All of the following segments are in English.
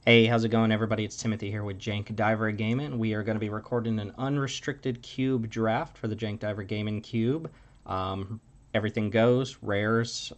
Hey, how's it going, everybody? It's Timothy here with Jank Diver Gaming. We are going to be recording an unrestricted cube draft for the Jank Diver Gaming Cube. Um, Everything goes, rares,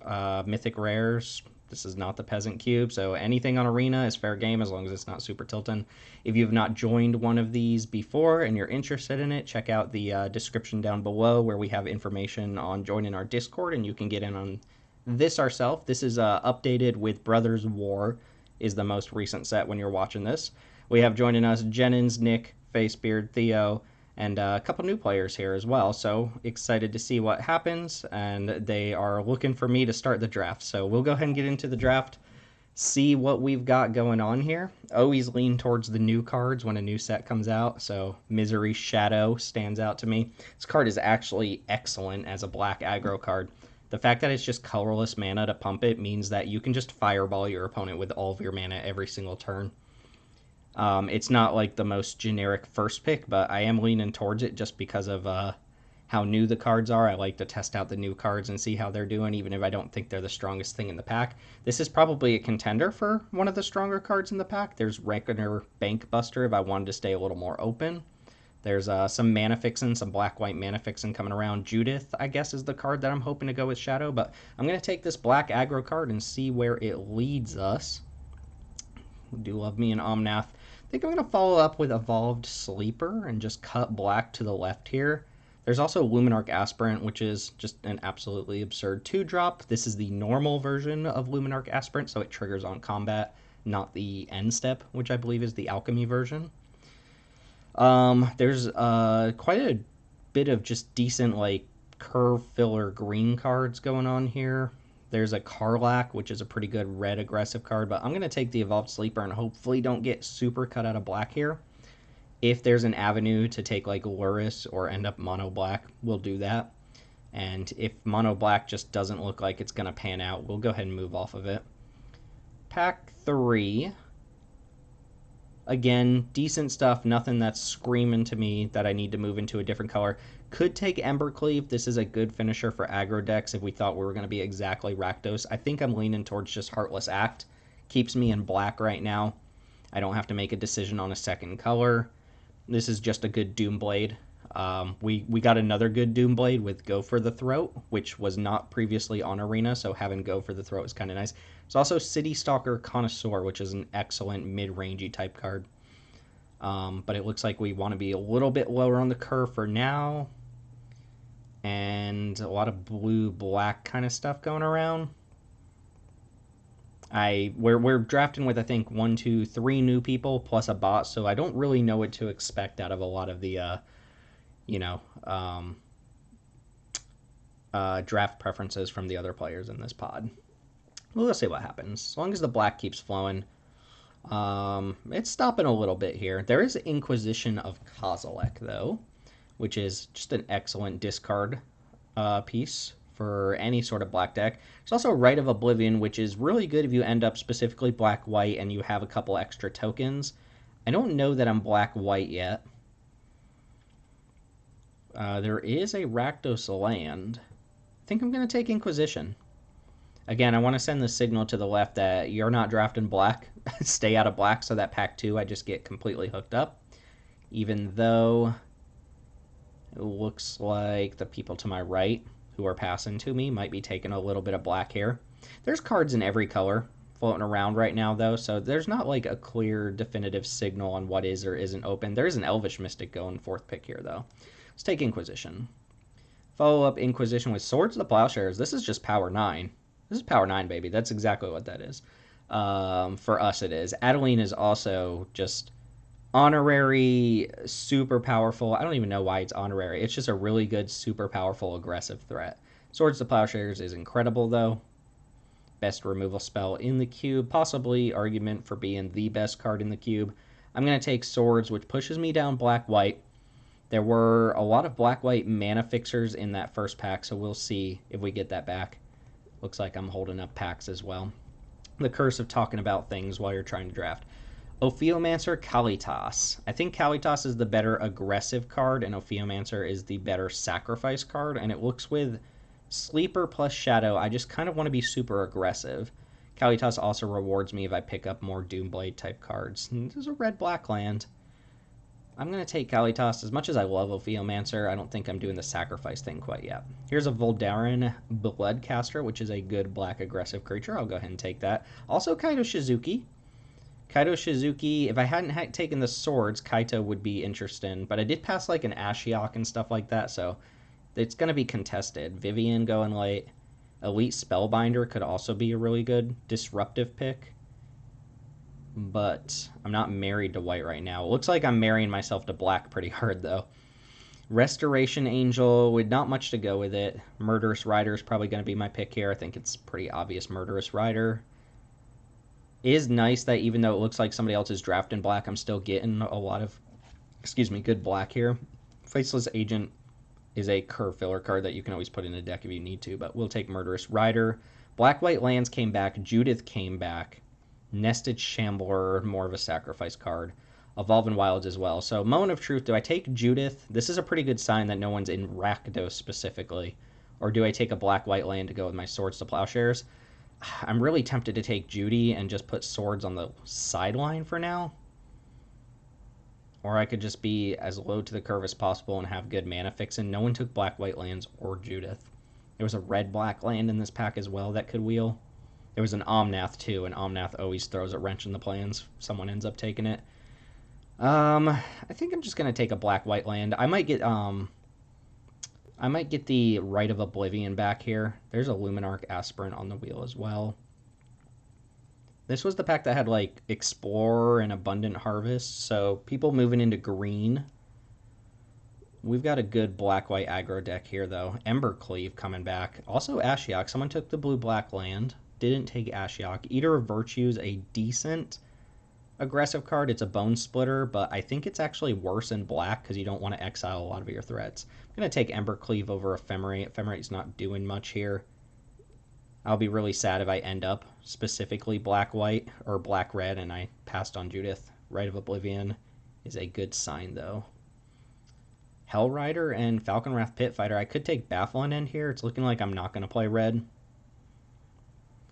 mythic rares. This is not the peasant cube, so anything on arena is fair game as long as it's not super tilting. If you've not joined one of these before and you're interested in it, check out the description down below where we have information on joining our Discord and you can get in on this ourselves. This is updated with Brothers War is the most recent set when you're watching this. We have joining us Jennings, Nick, Facebeard, Theo, and a couple new players here as well. So excited to see what happens, and they are looking for me to start the draft. So we'll go ahead and get into the draft, see what we've got going on here. Always lean towards the new cards when a new set comes out. So Misery Shadow stands out to me. This card is actually excellent as a black aggro card. The fact that it's just colorless mana to pump it means that you can just fireball your opponent with all of your mana every single turn. It's not like the most generic first pick, but I am leaning towards it just because of how new the cards are. I like to test out the new cards and see how they're doing, even if I don't think they're the strongest thing in the pack. This is probably a contender for one of the stronger cards in the pack. There's Reckoner Bankbuster if I wanted to stay a little more open. There's some Mana Fixin', some black-white Mana Fixin' coming around. Judith, I guess, is the card that I'm hoping to go with Shadow, but I'm going to take this black aggro card and see where it leads us. I do love me an Omnath. I think I'm going to follow up with Evolved Sleeper and just cut black to the left here. There's also Luminarch Aspirant, which is just an absolutely absurd 2-drop. This is the normal version of Luminarch Aspirant, so it triggers on combat, not the end step, which I believe is the Alchemy version. There's quite a bit of just decent like curve filler green cards going on here. There's a Karlach, which is a pretty good red aggressive card, but I'm going to take the Evolved Sleeper and hopefully don't get super cut out of black here. If there's an avenue to take like Luris or end up mono black, we'll do that. And if mono black just doesn't look like it's going to pan out, we'll go ahead and move off of it. Pack 3. Again, decent stuff, nothing that's screaming to me that I need to move into a different color. Could take Embercleave. This is a good finisher for aggro decks if we thought we were going to be exactly Rakdos. I think I'm leaning towards just Heartless Act. Keeps me in black right now. I don't have to make a decision on a second color. This is just a good Doomblade. We got another good Doomblade with Go for the Throat, which was not previously on Arena, so having Go for the Throat is kind of nice. There's also City Stalker Connoisseur, which is an excellent mid-rangey type card. But it looks like we want to be a little bit lower on the curve for now. And a lot of blue-black kind of stuff going around. We're drafting with, I think, 1, 2, 3 new people plus a bot, so I don't really know what to expect out of a lot of the, draft preferences from the other players in this pod. We'll see what happens. As long as the black keeps flowing. It's stopping a little bit here. There is Inquisition of Kozilek, though, which is just an excellent discard piece for any sort of black deck. There's also Rite of Oblivion, which is really good if you end up specifically black-white and you have a couple extra tokens. I don't know that I'm black-white yet. There is a Rakdos land. I think I'm going to take Inquisition. Again, I want to send the signal to the left that you're not drafting black. Stay out of black, so that pack 2 I just get completely hooked up. Even though it looks like the people to my right who are passing to me might be taking a little bit of black here. There's cards in every color floating around right now, though, so there's not like a clear, definitive signal on what is or isn't open. There is an Elvish Mystic going 4th pick here, though. Let's take Inquisition. Follow up Inquisition with Swords of the Plowshares. This is just power 9. This is power 9, baby. That's exactly what that is. For us, it is. Adeline is also just honorary, super powerful. I don't even know why it's honorary. It's just a really good, super powerful, aggressive threat. Swords to Plowshares is incredible, though. Best removal spell in the cube. Possibly argument for being the best card in the cube. I'm going to take Swords, which pushes me down black-white. There were a lot of black-white mana fixers in that first pack, so we'll see if we get that back. Looks like I'm holding up packs as well. The curse of talking about things while you're trying to draft. Ophiomancer, Kalitas. I think Kalitas is the better aggressive card, and Ophiomancer is the better sacrifice card, and it looks with Sleeper plus Shadow. I just kind of want to be super aggressive. Kalitas also rewards me if I pick up more Doomblade type cards. And there's a red-black land. I'm going to take Kalitas. As much as I love Ophiomancer, I don't think I'm doing the sacrifice thing quite yet. Here's a Voldaren Bloodcaster, which is a good black aggressive creature. I'll go ahead and take that. Also Kaito Shizuki. Kaito Shizuki, if I hadn't taken the swords, Kaito would be interesting. But I did pass like an Ashiok and stuff like that, so it's going to be contested. Vivian going late. Elite Spellbinder could also be a really good disruptive pick. But I'm not married to white right now. It looks like I'm marrying myself to black pretty hard, though. Restoration Angel, with not much to go with it. Murderous Rider is probably going to be my pick here. I think it's pretty obvious Murderous Rider. It is nice that even though it looks like somebody else is drafting black, I'm still getting a lot of, good black here. Faceless Agent is a curve filler card that you can always put in a deck if you need to, but we'll take Murderous Rider. Black-white lands came back. Judith came back. Nested Shambler, more of a sacrifice card. Evolving Wilds as well. So, Moment of Truth, do I take Judith? This is a pretty good sign that no one's in Rakdos specifically. Or do I take a black-white land to go with my Swords to Plowshares? I'm really tempted to take Judy and just put Swords on the sideline for now. Or I could just be as low to the curve as possible and have good mana fixing. No one took black-white lands or Judith. There was a red-black land in this pack as well that could wheel. There was an Omnath too, and Omnath always throws a wrench in the plans. Someone ends up taking it. I think I'm just gonna take a black-white land. I might get the Rite of Oblivion back here. There's a Luminarch Aspirant on the wheel as well. This was the pack that had like Explorer and Abundant Harvest, so people moving into green. We've got a good black-white aggro deck here though. Embercleave coming back. Also Ashiok. Someone took the blue-black land. Didn't take Ashiok. Eater of Virtues, a decent aggressive card. It's a Bone Splitter, but I think it's actually worse in black because you don't want to exile a lot of your threats. I'm going to take Embercleave over Ephemerate. Ephemerate's not doing much here. I'll be really sad if I end up specifically black-white or black-red and I passed on Judith. Rite of Oblivion is a good sign, though. Hellrider and Falconwrath Pitfighter. I could take Baffling End here. It's looking like I'm not going to play red.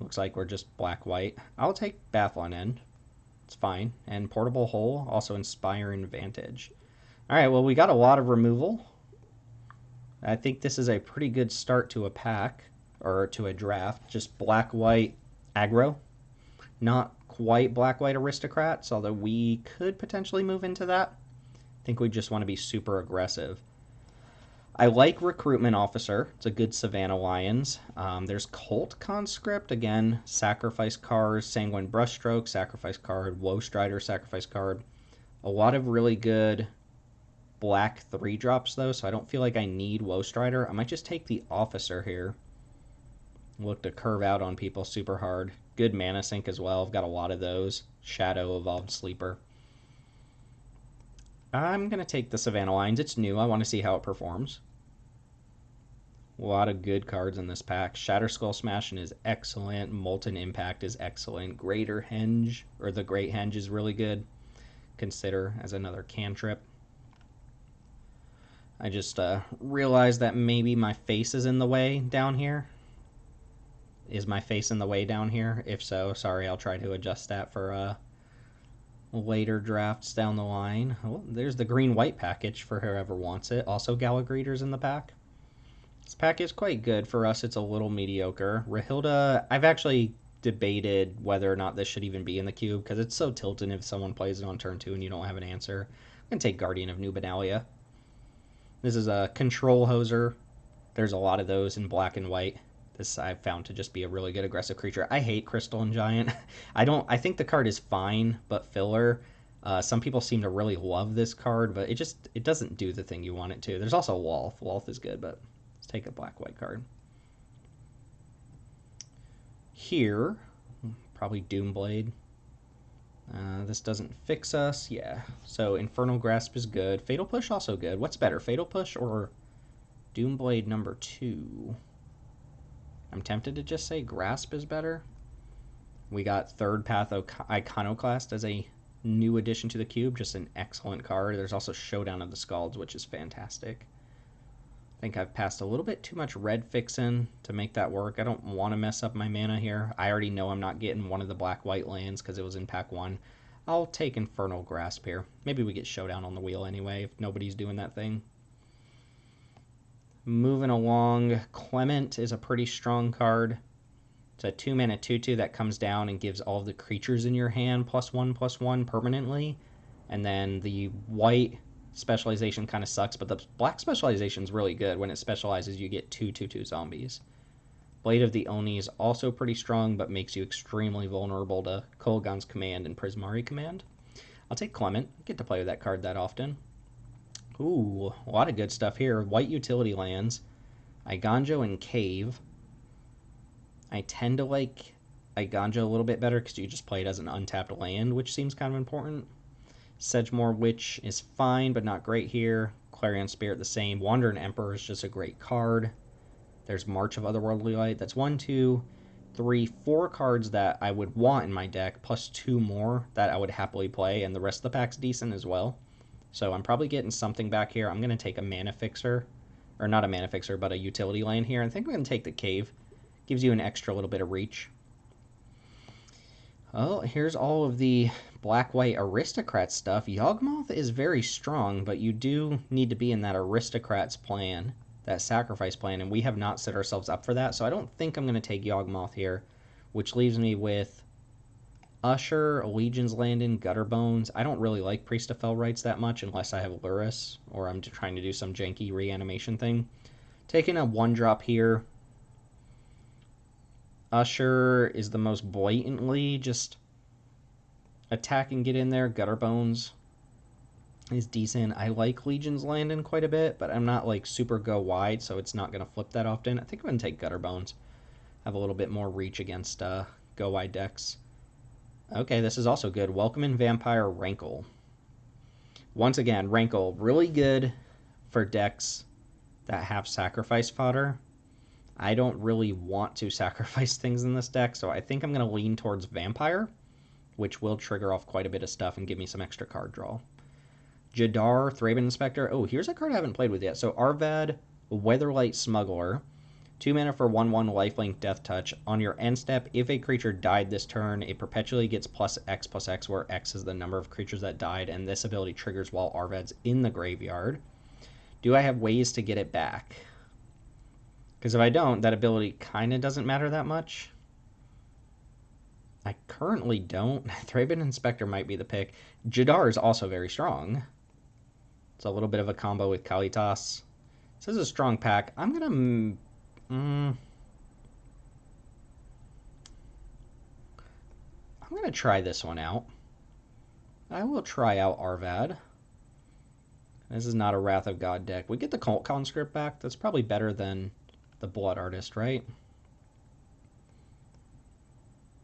Looks like we're just black-white. I'll take Baffling End. It's fine. And Portable Hole, also Inspiring Vantage. Alright, well, we got a lot of removal. I think this is a pretty good start to a pack, or to a draft. Just black-white aggro. Not quite black-white aristocrats, although we could potentially move into that. I think we just want to be super aggressive. I like Recruitment Officer. It's a good Savannah Lions. There's Cult Conscript. Again, sacrifice cards. Sanguine Brushstroke, sacrifice card. Woe Strider, sacrifice card. A lot of really good black 3-drops, though, so I don't feel like I need Woe Strider. I might just take the Officer here. Look to curve out on people super hard. Good Mana Sink as well. I've got a lot of those. Shadow Evolved Sleeper. I'm going to take the Savannah Lions. It's new. I want to see how it performs. A lot of good cards in this pack. Shatter Skull Smashing is excellent. Molten Impact is excellent. Greater Henge, or the Great Henge, is really good. Consider as another cantrip. I just realized that maybe my face is in the way down here. Is my face in the way down here? If so, sorry, I'll try to adjust that for later drafts down the line. Oh, there's the green-white package for whoever wants it. Also Gallagreeters in the pack. This pack is quite good. For us, it's a little mediocre. Rahilda, I've actually debated whether or not this should even be in the cube because it's so tilting if someone plays it on turn 2 and you don't have an answer. I'm going to take Guardian of Nubenalia. This is a Control Hoser. There's a lot of those in black and white. This I've found to just be a really good aggressive creature. I hate Crystalline Giant. I think the card is fine, but filler. Some people seem to really love this card, but it doesn't do the thing you want it to. There's also Wolf. Wolf is good, but let's take a black-white card. Here, probably Doomblade. This doesn't fix us. Yeah. So Infernal Grasp is good. Fatal Push also good. What's better, Fatal Push or Doomblade number 2? I'm tempted to just say Grasp is better. We got Third Path Iconoclast as a new addition to the cube. Just an excellent card. There's also Showdown of the Scalds, which is fantastic. think I've passed a little bit too much red fixin to make that work. I don't want to mess up my mana here. I already know I'm not getting one of the black-white lands because it was in pack 1. I'll take Infernal Grasp here. Maybe we get Showdown on the wheel anyway if nobody's doing that thing. Moving along, Clement is a pretty strong card. It's a 2-mana 2/2 that comes down and gives all of the creatures in your hand +1/+1 permanently. And then the white specialization kind of sucks, but the black specialization is really good. When it specializes, you get 2/2/2 zombies. Blade of the Oni is also pretty strong, but makes you extremely vulnerable to Kolaghan's Command and Prismari Command. I'll take Clement. I get to play with that card that often. Ooh, a lot of good stuff here. White utility lands, Eiganjo and Cave. I tend to like Eiganjo a little bit better because you just play it as an untapped land, which seems kind of important. Sedgemoor Witch is fine, but not great here. Clarion Spirit the same. Wandering Emperor is just a great card. There's March of Otherworldly Light. That's 1, 2, 3, 4 cards that I would want in my deck, plus 2 more that I would happily play, and the rest of the pack's decent as well. So I'm probably getting something back here. I'm going to take a Mana Fixer, or not a Mana Fixer, but a utility land here. I think I'm going to take the Cave. Gives you an extra little bit of reach. Oh, here's all of the black-white aristocrat stuff. Yawgmoth is very strong, but you do need to be in that aristocrats plan, that sacrifice plan, and we have not set ourselves up for that, so I don't think I'm going to take Yawgmoth here, which leaves me with Usher, Legion's Landing, Gutterbones. I don't really like Priest of Fell Rites that much unless I have Luris, or I'm trying to do some janky reanimation thing. Taking a 1-drop here. Usher is the most blatantly just attack and get in there. Gutterbones is decent. I like Legion's Landing quite a bit, but I'm not like super go wide, so it's not going to flip that often. I think I'm going to take Gutterbones. Have a little bit more reach against go wide decks. Okay, this is also good. Welcoming Vampire Rankle. Once again, Rankle, really good for decks that have sacrifice fodder. I don't really want to sacrifice things in this deck, so I think I'm going to lean towards Vampire, which will trigger off quite a bit of stuff and give me some extra card draw. Jadar, Thraben Inspector. Oh, here's a card I haven't played with yet. So Arvad, Weatherlight Smuggler. 2 mana for 1/1 lifelink Death Touch. On your end step, if a creature died this turn, it perpetually gets +X/+X, where X is the number of creatures that died, and this ability triggers while Arvad's in the graveyard. Do I have ways to get it back? Because if I don't, that ability kind of doesn't matter that much. I currently don't. Thraben Inspector might be the pick. Jadar is also very strong. It's a little bit of a combo with Kalitas. This is a strong pack. I'm going to try this one out. I will try out Arvad. This is not a Wrath of God deck. We get the Cult Conscript back. That's probably better than the Blood Artist, right?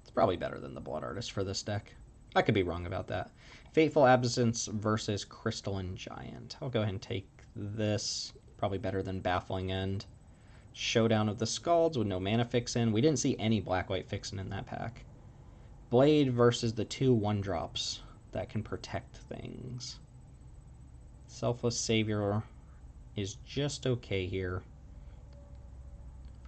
It's probably better than the Blood Artist for this deck. I could be wrong about that. Fateful Absence versus Crystalline Giant. I'll go ahead and take this. Probably better than Baffling End. Showdown of the Scalds with no mana fixin. We didn't see any black-white fixin in that pack. Blade versus the 2 1-drops that can protect things. Selfless Savior is just okay here.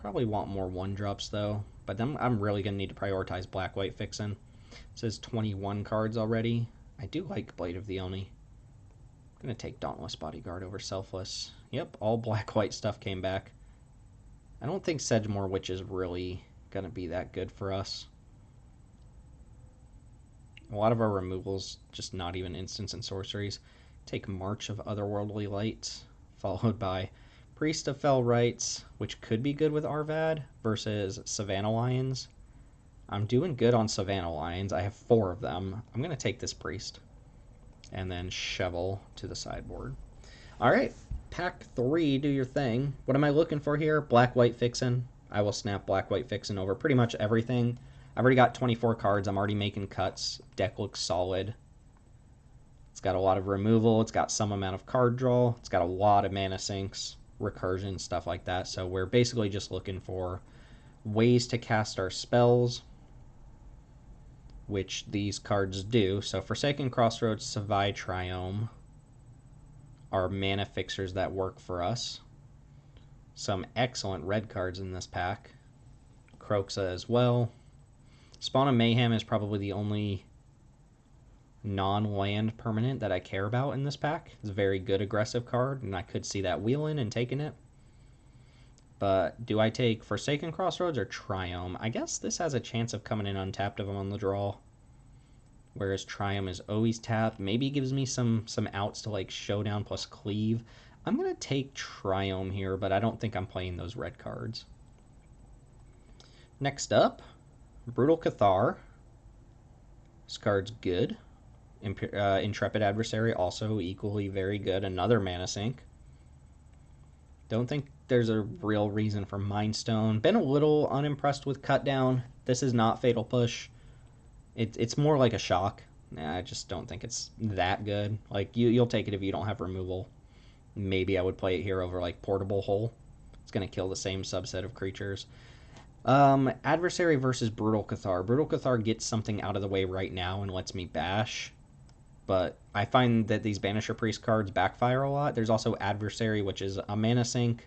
Probably want more 1-drops though, but then I'm really going to need to prioritize black-white fixin. It says 21 cards already. I do like Blade of the Oni. I'm going to take Dauntless Bodyguard over Selfless. Yep, all black-white stuff came back. I don't think Sedgemoor Witch is really going to be that good for us. A lot of our removals, just not even instants and sorceries. Take March of Otherworldly Light, followed by Priest of Fell Rites, which could be good with Arvad, versus Savannah Lions. I'm doing good on Savannah Lions. I have 4 of them. I'm going to take this Priest. And then Shovel to the sideboard. Alright, pack 3, do your thing. What am I looking for here? Black-white fixin. I will snap black-white fixin over pretty much everything. I've already got 24 cards. I'm already making cuts. Deck looks solid. It's got a lot of removal. It's got some amount of card draw. It's got a lot of mana sinks, recursion, stuff like that. So we're basically just looking for ways to cast our spells, which these cards do. So Forsaken Crossroads, Savai Triome are mana fixers that work for us. Some excellent red cards in this pack. Croxa as well. Spawn of Mayhem is probably the only non-land permanent that I care about in this pack. It's a very good aggressive card, and I could see that wheeling and taking it. But do I take Forsaken Crossroads or Triome? I guess this has a chance of coming in untapped if I'm on the draw. Whereas Triumph is always tapped. Maybe gives me some outs to like Showdown plus Cleave. I'm going to take Triumph here, but I don't think I'm playing those red cards. Next up, Brutal Cathar. This card's good. Intrepid Adversary, also equally very good. Another mana sink. Don't think there's a real reason for Mind Stone. Been a little unimpressed with Cut Down. This is not Fatal Push. It's more like a shock. I just don't think it's that good. Like, you'll take it if you don't have removal. Maybe I would play it here over, like, Portable Hole. It's going to kill the same subset of creatures. Adversary versus Brutal Cathar. Brutal Cathar gets something out of the way right now and lets me bash. But I find that these Banisher Priest cards backfire a lot. There's also Adversary, which is a mana sink.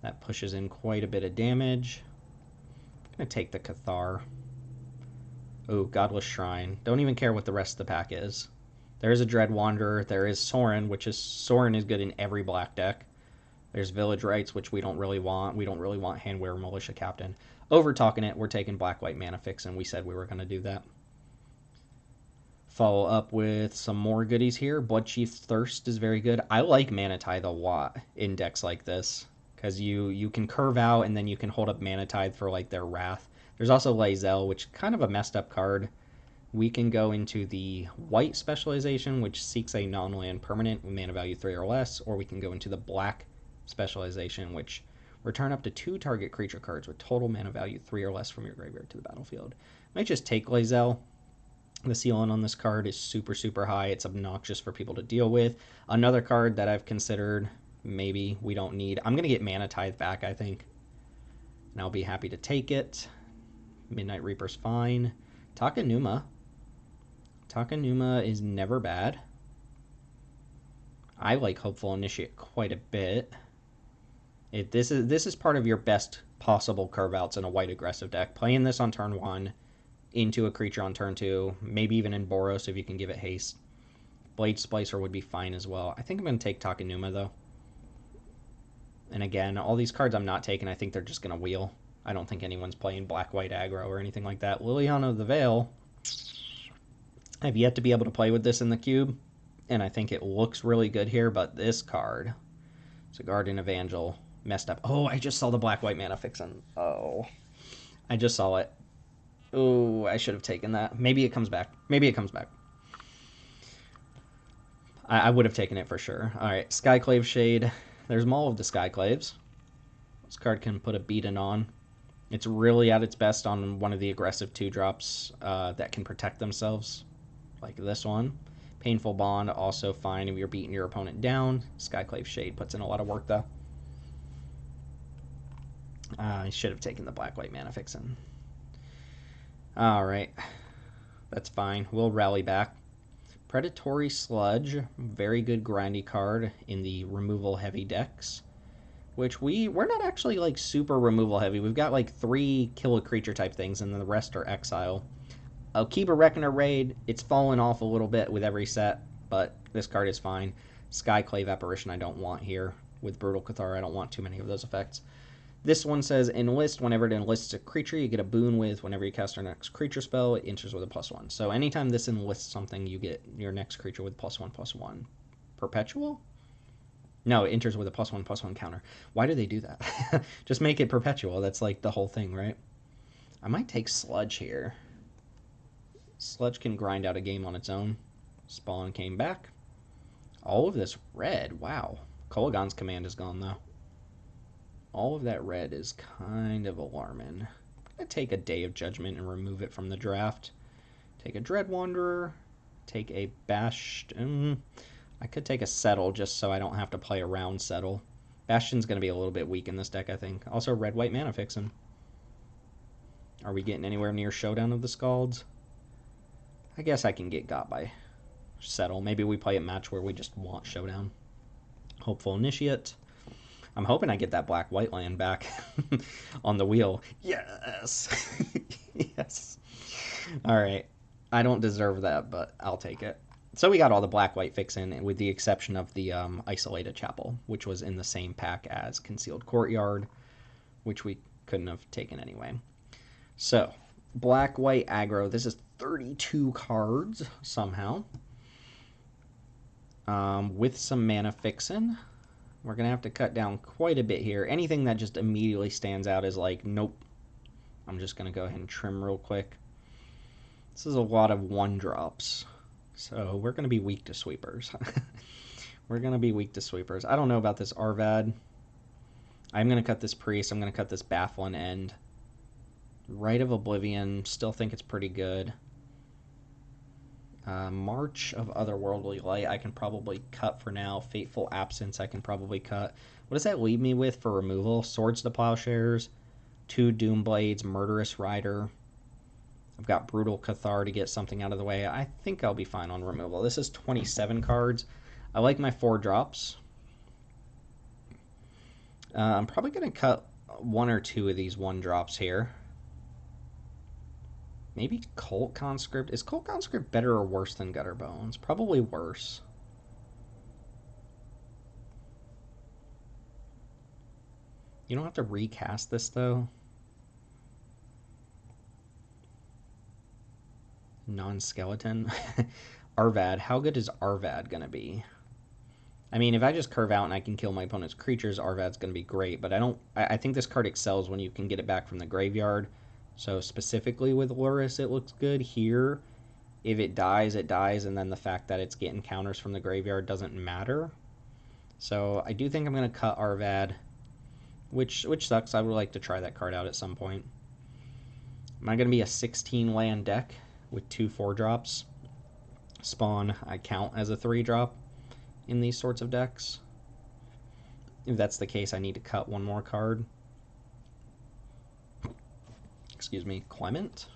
That pushes in quite a bit of damage. I'm going to take the Cathar. Oh, Godless Shrine. Don't even care what the rest of the pack is. There is a Dread Wanderer. There is Sorin is good in every black deck. There's Village Rites, which we don't really want. We don't really want Handwear Militia Captain. Over talking it, we're taking Black-White Mana Fix, and we said we were going to do that. Follow up with some more goodies here. Bloodchief Thirst is very good. I like Mana Tithe a lot in decks like this, because you can curve out, and then you can hold up Mana Tithe for like their Wrath. There's also Lae'zel, which is kind of a messed up card. We can go into the white specialization, which seeks a non-land permanent with mana value 3 or less, or we can go into the black specialization, which return up to 2 target creature cards with total mana value 3 or less from your graveyard to the battlefield. Might just take Lae'zel. The ceiling on this card is super, super high. It's obnoxious for people to deal with. Another card that I've considered maybe we don't need. I'm going to get Mana Tithe back, I think. And I'll be happy to take it. Midnight Reaper's fine. Takenuma. Takenuma is never bad. I like Hopeful Initiate quite a bit. This is part of your best possible curve outs in a white aggressive deck. Playing this on turn 1, into a creature on turn 2, maybe even in Boros if you can give it haste. Blade Splicer would be fine as well. I think I'm going to take Takenuma though. And again, all these cards I'm not taking, I think they're just going to wheel. I don't think anyone's playing black-white aggro or anything like that. Liliana of the Veil. I've yet to be able to play with this in the cube, and I think it looks really good here, but this card, it's a Guardian Evangel, messed up. Oh, I just saw the black-white mana fixin'. Oh, I just saw it. Oh, I should have taken that. Maybe it comes back. Maybe it comes back. I would have taken it for sure. All right, Skyclave Shade. There's Maul of the Skyclaves. This card can put a beating on. It's really at its best on one of the aggressive 2-drops that can protect themselves, like this one. Painful Bond, also fine if you're beating your opponent down. Skyclave Shade puts in a lot of work, though. I should have taken the black-white mana fixin'. Alright, that's fine. We'll rally back. Predatory Sludge, very good grindy card in the removal-heavy decks. Which we're not actually like super removal heavy. We've got like 3 kill a creature type things, and then the rest are exile. I'll keep a Reckoner Raid. It's fallen off a little bit with every set, but this card is fine. Skyclave Apparition I don't want here. With Brutal Cathar, I don't want too many of those effects. This one says enlist. Whenever it enlists a creature, you get a boon with. Whenever you cast our next creature spell, it enters with a +1. So anytime this enlists something, you get your next creature with +1/+1. Perpetual? No, it enters with a +1/+1 counter. Why do they do that? Just make it perpetual. That's like the whole thing, right? I might take Sludge here. Sludge can grind out a game on its own. Spawn came back. All of this red. Wow. Kolaghan's Command is gone, though. All of that red is kind of alarming. I'm going to take a Day of Judgment and remove it from the draft. Take a Dread Wanderer. Take a Bashed... I could take a Settle just so I don't have to play around Settle. Bastion's going to be a little bit weak in this deck, I think. Also, red-white mana fixin'. Are we getting anywhere near Showdown of the Scalds? I guess I can get got by Settle. Maybe we play a match where we just want Showdown. Hopeful Initiate. I'm hoping I get that black-white land back on the wheel. Yes! Yes. All right. I don't deserve that, but I'll take it. So we got all the black-white fix in, with the exception of the Isolated Chapel, which was in the same pack as Concealed Courtyard, which we couldn't have taken anyway. So, black-white aggro. This is 32 cards, somehow. With some mana fixin'. We're going to have to cut down quite a bit here. Anything that just immediately stands out is like, nope. I'm just going to go ahead and trim real quick. This is a lot of 1-drops. So we're going to be weak to sweepers. We're going to be weak to sweepers. I don't know about this Arvad. I'm going to cut this Priest. I'm going to cut this Bafflin End. Rite of Oblivion. Still think it's pretty good. March of Otherworldly Light I can probably cut for now. Fateful Absence I can probably cut. What does that leave me with for removal? Swords to Plowshares, 2 Doomblades, Murderous Rider. I've got Brutal Cathar to get something out of the way. I think I'll be fine on removal. This is 27 cards. I like my 4-drops. I'm probably going to cut 1 or 2 of these 1-drops here. Maybe Cult Conscript. Is Cult Conscript better or worse than Gutter Bones? Probably worse. You don't have to recast this, though. Non-skeleton. Arvad. How good is Arvad going to be? I mean, if I just curve out and I can kill my opponent's creatures, Arvad's going to be great. But I think this card excels when you can get it back from the graveyard. So specifically with Lurrus, it looks good. Here, if it dies, it dies, and then the fact that it's getting counters from the graveyard doesn't matter. So I do think I'm going to cut Arvad, which sucks. I would like to try that card out at some point. Am I going to be a 16 land deck with 2 4-drops? Spawn, I count as a 3-drop in these sorts of decks. If that's the case, I need to cut 1 more card. Excuse me, Clement.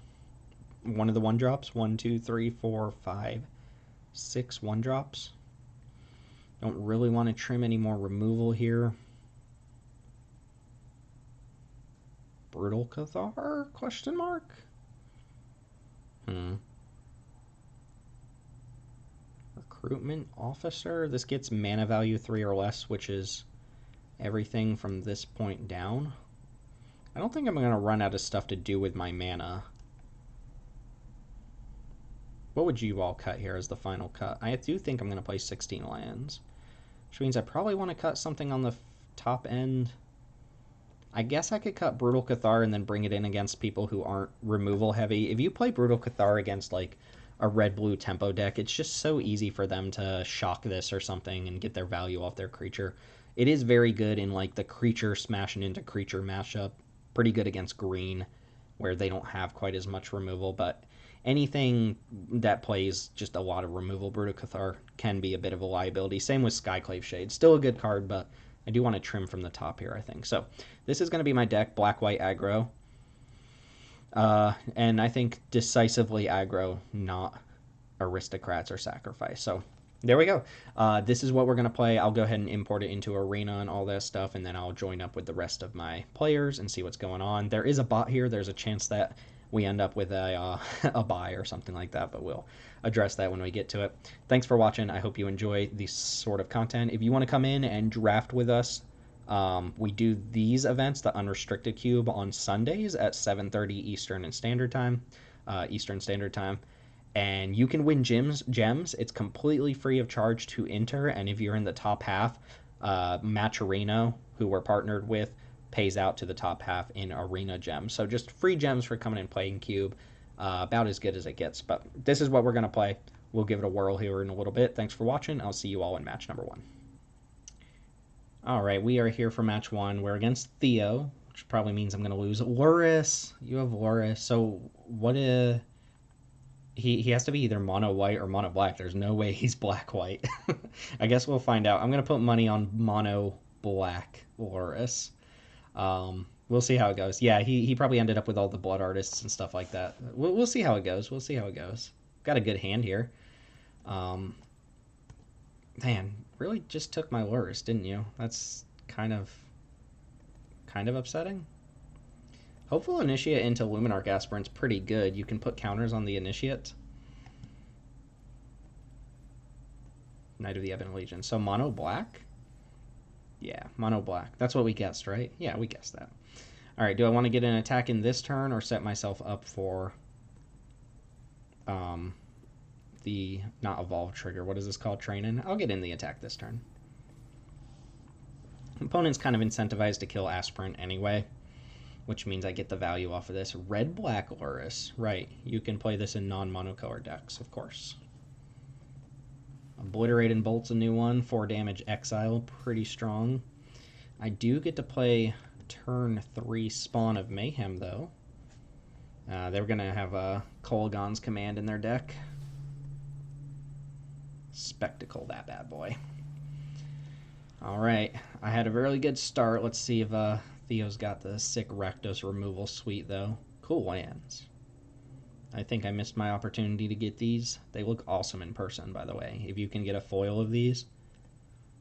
1 of the 1-drops. 1, 2, 3, 4, 5, 6 1-drops. Don't really want to trim any more removal here. Brutal Cathar? Question mark? Recruitment Officer. This gets mana value 3 or less, which is everything from this point down. I don't think I'm going to run out of stuff to do with my mana. What would you all cut here as the final cut? I do think I'm going to play 16 lands, which means I probably want to cut something on the top end. I guess I could cut Brutal Cathar and then bring it in against people who aren't removal heavy. If you play Brutal Cathar against like a red-blue tempo deck, it's just so easy for them to shock this or something and get their value off their creature. It is very good in like the creature smashing into creature mashup. Pretty good against green, where they don't have quite as much removal, but anything that plays just a lot of removal, Brutal Cathar can be a bit of a liability. Same with Skyclave Shade. Still a good card, but I do want to trim from the top here, I think. So this is going to be my deck, black-white aggro. And I think decisively aggro, not aristocrats or sacrifice. So there we go. This is what we're going to play. I'll go ahead and import it into Arena and all that stuff, and then I'll join up with the rest of my players and see what's going on. There is a bot here. There's a chance that we end up with a buy or something like that, but we'll address that when we get to it. Thanks for watching. I hope you enjoy this sort of content. If you want to come in and draft with us, we do these events, the Unrestricted Cube, on Sundays at 7:30 Eastern Standard Time. And you can win gems. It's completely free of charge to enter, and if you're in the top half, Matcherino, who we're partnered with, pays out to the top half in Arena gems. So just free gems for coming and playing Cube. About as good as it gets. But this is what we're going to play. We'll give it a whirl here in a little bit. Thanks for watching. I'll see you all in match number 1. All right, we are here for match 1. We're against Theo, which probably means I'm going to lose. Lurrus. You have Lurrus. So what he has to be either mono white or mono black. There's no way he's black white. I guess we'll find out. I'm going to put money on mono black Lurrus. We'll see how it goes. Yeah, he probably ended up with all the blood artists and stuff like that. We'll see how it goes. We'll see how it goes. Got a good hand here. Man, really just took my Lurrus, didn't you? That's kind of kind of upsetting. Hopeful Initiate into Luminarch Aspirant's pretty good. You can put counters on the Initiate. Knight of the Ebon Legion. So mono black? Yeah, mono black. That's what we guessed, right? Yeah, we guessed that. Alright, do I want to get an attack in this turn or set myself up for the not evolve trigger? What is this called? Trainin'? I'll get in the attack this turn. Opponent's kind of incentivized to kill Aspirant anyway, which means I get the value off of this. Red-black Lurrus. Right, you can play this in non-monocolor decks, of course. Obliterating Bolt's a new one. 4 damage exile, pretty strong. I do get to play turn 3 Spawn of Mayhem, though. They're going to have a Kolaghan's Command in their deck. Spectacle that bad boy. Alright, I had a really good start. Let's see if Theo's got the sick Rakdos removal suite, though. Cool lands. I think I missed my opportunity to get these. They look awesome in person, by the way. If you can get a foil of these.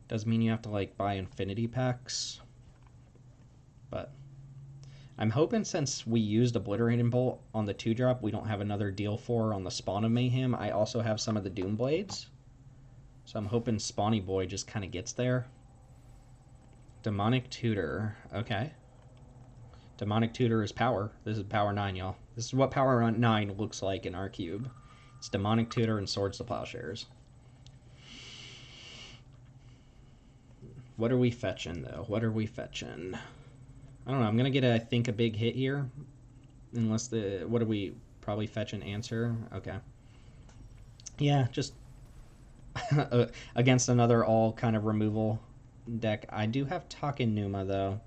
Does mean you have to, like, buy infinity packs. But I'm hoping since we used Obliterating Bolt on the 2-drop, we don't have another deal for on the Spawn of Mayhem. I also have some of the Doom Blades. So I'm hoping Spawny Boy just kind of gets there. Demonic Tutor. Okay. Demonic Tutor is power. This is power 9, y'all. This is what power 9 looks like in our cube. It's Demonic Tutor and Swords to Plowshares. What are we fetching, though? What are we fetching? I don't know. I'm going to get, I think, a big hit here. Unless the... What do we probably fetch an answer? Okay. Yeah, just... against another all kind of removal deck. I do have Takenuma, though.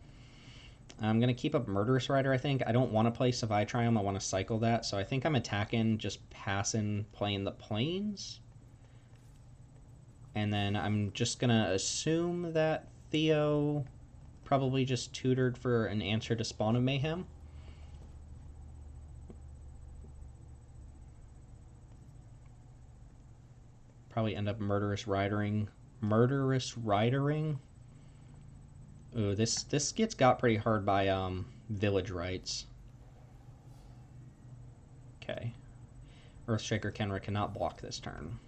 I'm going to keep up Murderous Rider, I think. I don't want to play Savai Triumph. I want to cycle that. So I think I'm attacking, just passing, playing the Plains. And then I'm just going to assume that Theo probably just tutored for an answer to Spawn of Mayhem. Probably end up Murderous Ridering. Ooh, this gets got pretty hard by Village Rites. Okay. Earthshaker Kenra cannot block this turn.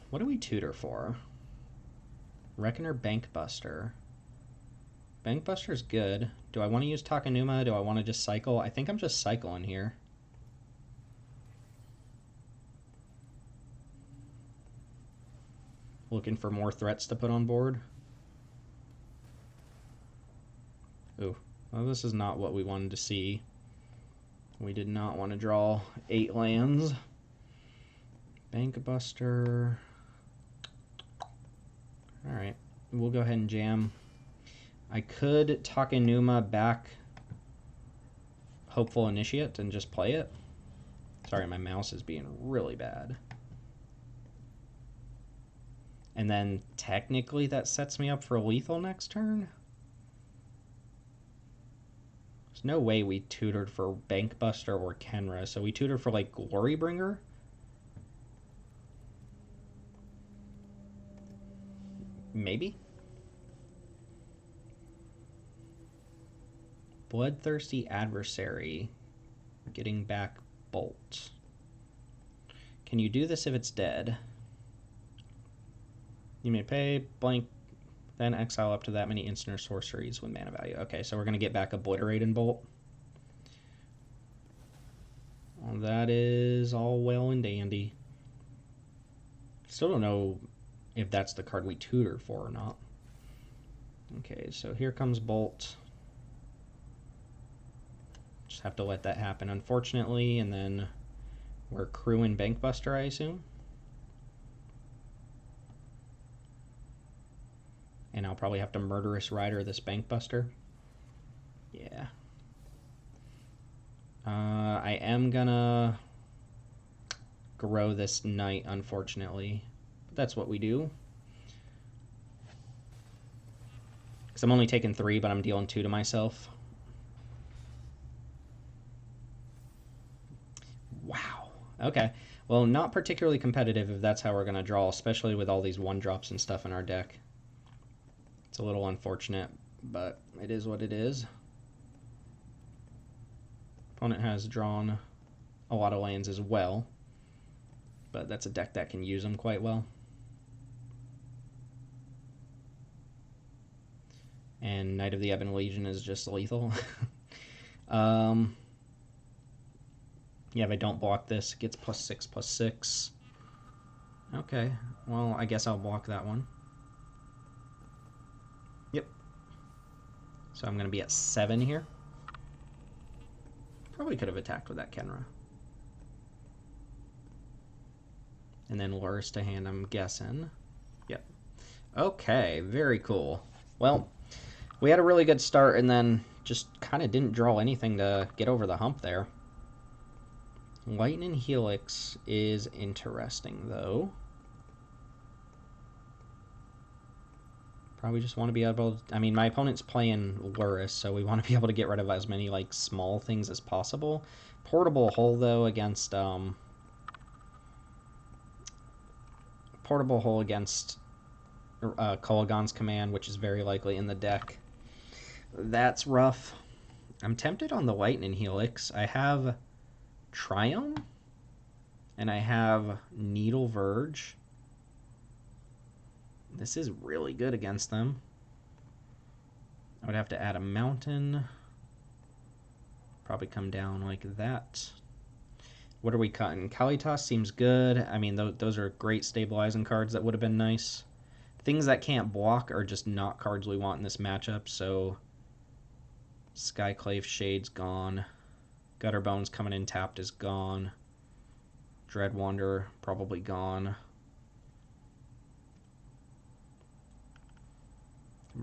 What do we tutor for? Reckoner Bankbuster. Bankbuster's good. Do I want to use Takenuma? Do I want to just cycle? I think I'm just cycling here. Looking for more threats to put on board. Ooh, well, this is not what we wanted to see. We did not want to draw 8 lands. Bankbuster. Alright, we'll go ahead and jam. I could Takenuma back Hopeful Initiate and just play it. Sorry, my mouse is being really bad. And then technically that sets me up for lethal next turn. There's no way we tutored for Bankbuster or Kenra, so we tutored for like Glorybringer. Maybe. Bloodthirsty Adversary. Getting back Bolt. Can you do this if it's dead? You may pay blank, then exile up to that many instant or sorceries with mana value. Okay, so we're going to get back Obliterating Bolt. Well, that is all well and dandy. Still don't know if that's the card we tutor for or not. Okay, so here comes Bolt. Just have to let that happen, unfortunately, and then we're crewing Bankbuster, I assume. And I'll probably have to Murderous Rider this Bankbuster. Yeah. I am gonna grow this Knight, unfortunately. But that's what we do. Because I'm only taking 3, but I'm dealing 2 to myself. Wow. Okay. Well, not particularly competitive if that's how we're going to draw, especially with all these 1-drops and stuff in our deck. It's a little unfortunate. but it is what it is. Opponent has drawn a lot of lands as well, but that's a deck that can use them quite well. And Knight of the Ebon Legion is just lethal. Yeah, if I don't block this, it gets +6/+6. Okay, well, I guess I'll block that one. Yep. So I'm going to be at 7 here. Probably could have attacked with that Kenra. And then Lurrus to hand, I'm guessing. Yep. Okay, very cool. Well, we had a really good start and then just kind of didn't draw anything to get over the hump there. Lightning Helix is interesting, though. Probably just want to be able to, I mean, my opponent's playing Lurrus, so we want to be able to get rid of as many, like, small things as possible. Portable Hull, though, against, Portable Hull against Kolaghan's Command, which is very likely in the deck. That's rough. I'm tempted on the Lightning Helix. I have Triome, and I have Needle Verge. This is really good against them. I would have to add a mountain. Probably come down like that. What are we cutting? Kalitas seems good. I mean, those are great stabilizing cards that would have been nice. Things that can't block are just not cards we want in this matchup, so Skyclave Shade's gone. Gutterbones coming in tapped is gone. Dread Wanderer probably gone.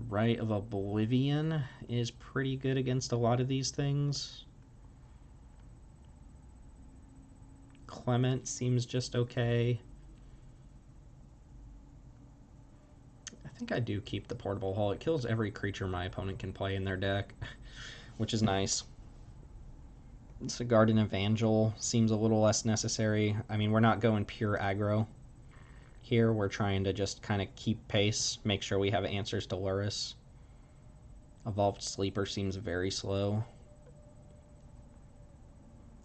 Rite of Oblivion is pretty good against a lot of these things. Clement seems just okay. I think I do keep the Portable Hull. It kills every creature my opponent can play in their deck, which is nice. The Garden Evangel seems a little less necessary. I mean, we're not going pure aggro here. We're trying to just kind of keep pace, make sure we have answers to Lurrus. Evolved Sleeper seems very slow.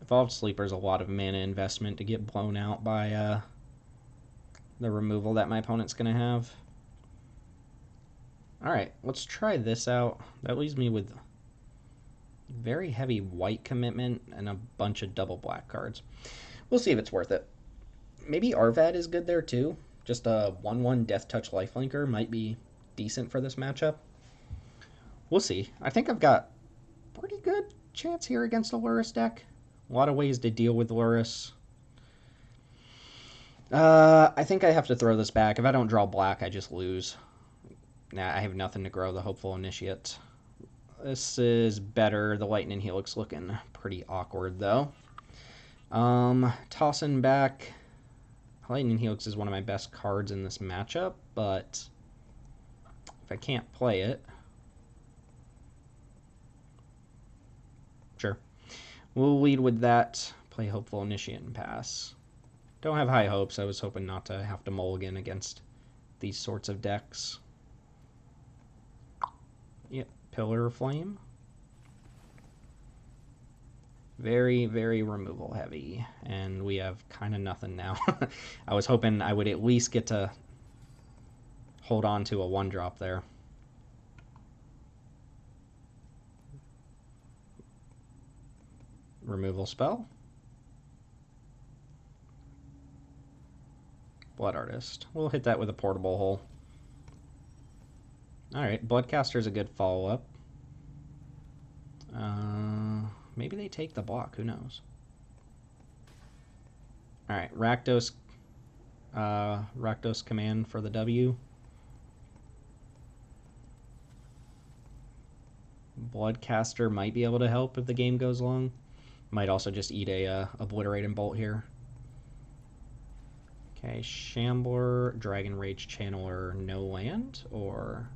Evolved Sleeper is a lot of mana investment to get blown out by the removal that my opponent's going to have. Alright, let's try this out. That leaves me with very heavy white commitment and a bunch of double black cards. We'll see if it's worth it. Maybe Arvad is good there too. Just a 1/1 Death Touch Lifelinker might be decent for this matchup. We'll see. I think I've got pretty good chance here against a Lurrus deck. A lot of ways to deal with Lurrus. I think I have to throw this back. If I don't draw black, I just lose. Nah, I have nothing to grow the Hopeful Initiate. This is better. The Lightning Helix looking pretty awkward, though. Tossing back. Lightning Helix is one of my best cards in this matchup, but if I can't play it... Sure. We'll lead with that. Play Hopeful Initiate and pass. Don't have high hopes. I was hoping not to have to mulligan against these sorts of decks. Yep, Pillar of Flame. Very, very removal heavy. And we have kind of nothing now. I was hoping I would at least get to hold on to a 1-drop there. Removal spell. Blood Artist. We'll hit that with a Portable Hull. Alright, Bloodcaster is a good follow-up. Maybe they take the block, who knows? Alright, Rakdos Command for the W. Bloodcaster might be able to help if the game goes long. Might also just eat a Obliterating Bolt here. Okay, Shambler, Dragon Rage Channeler, no land, or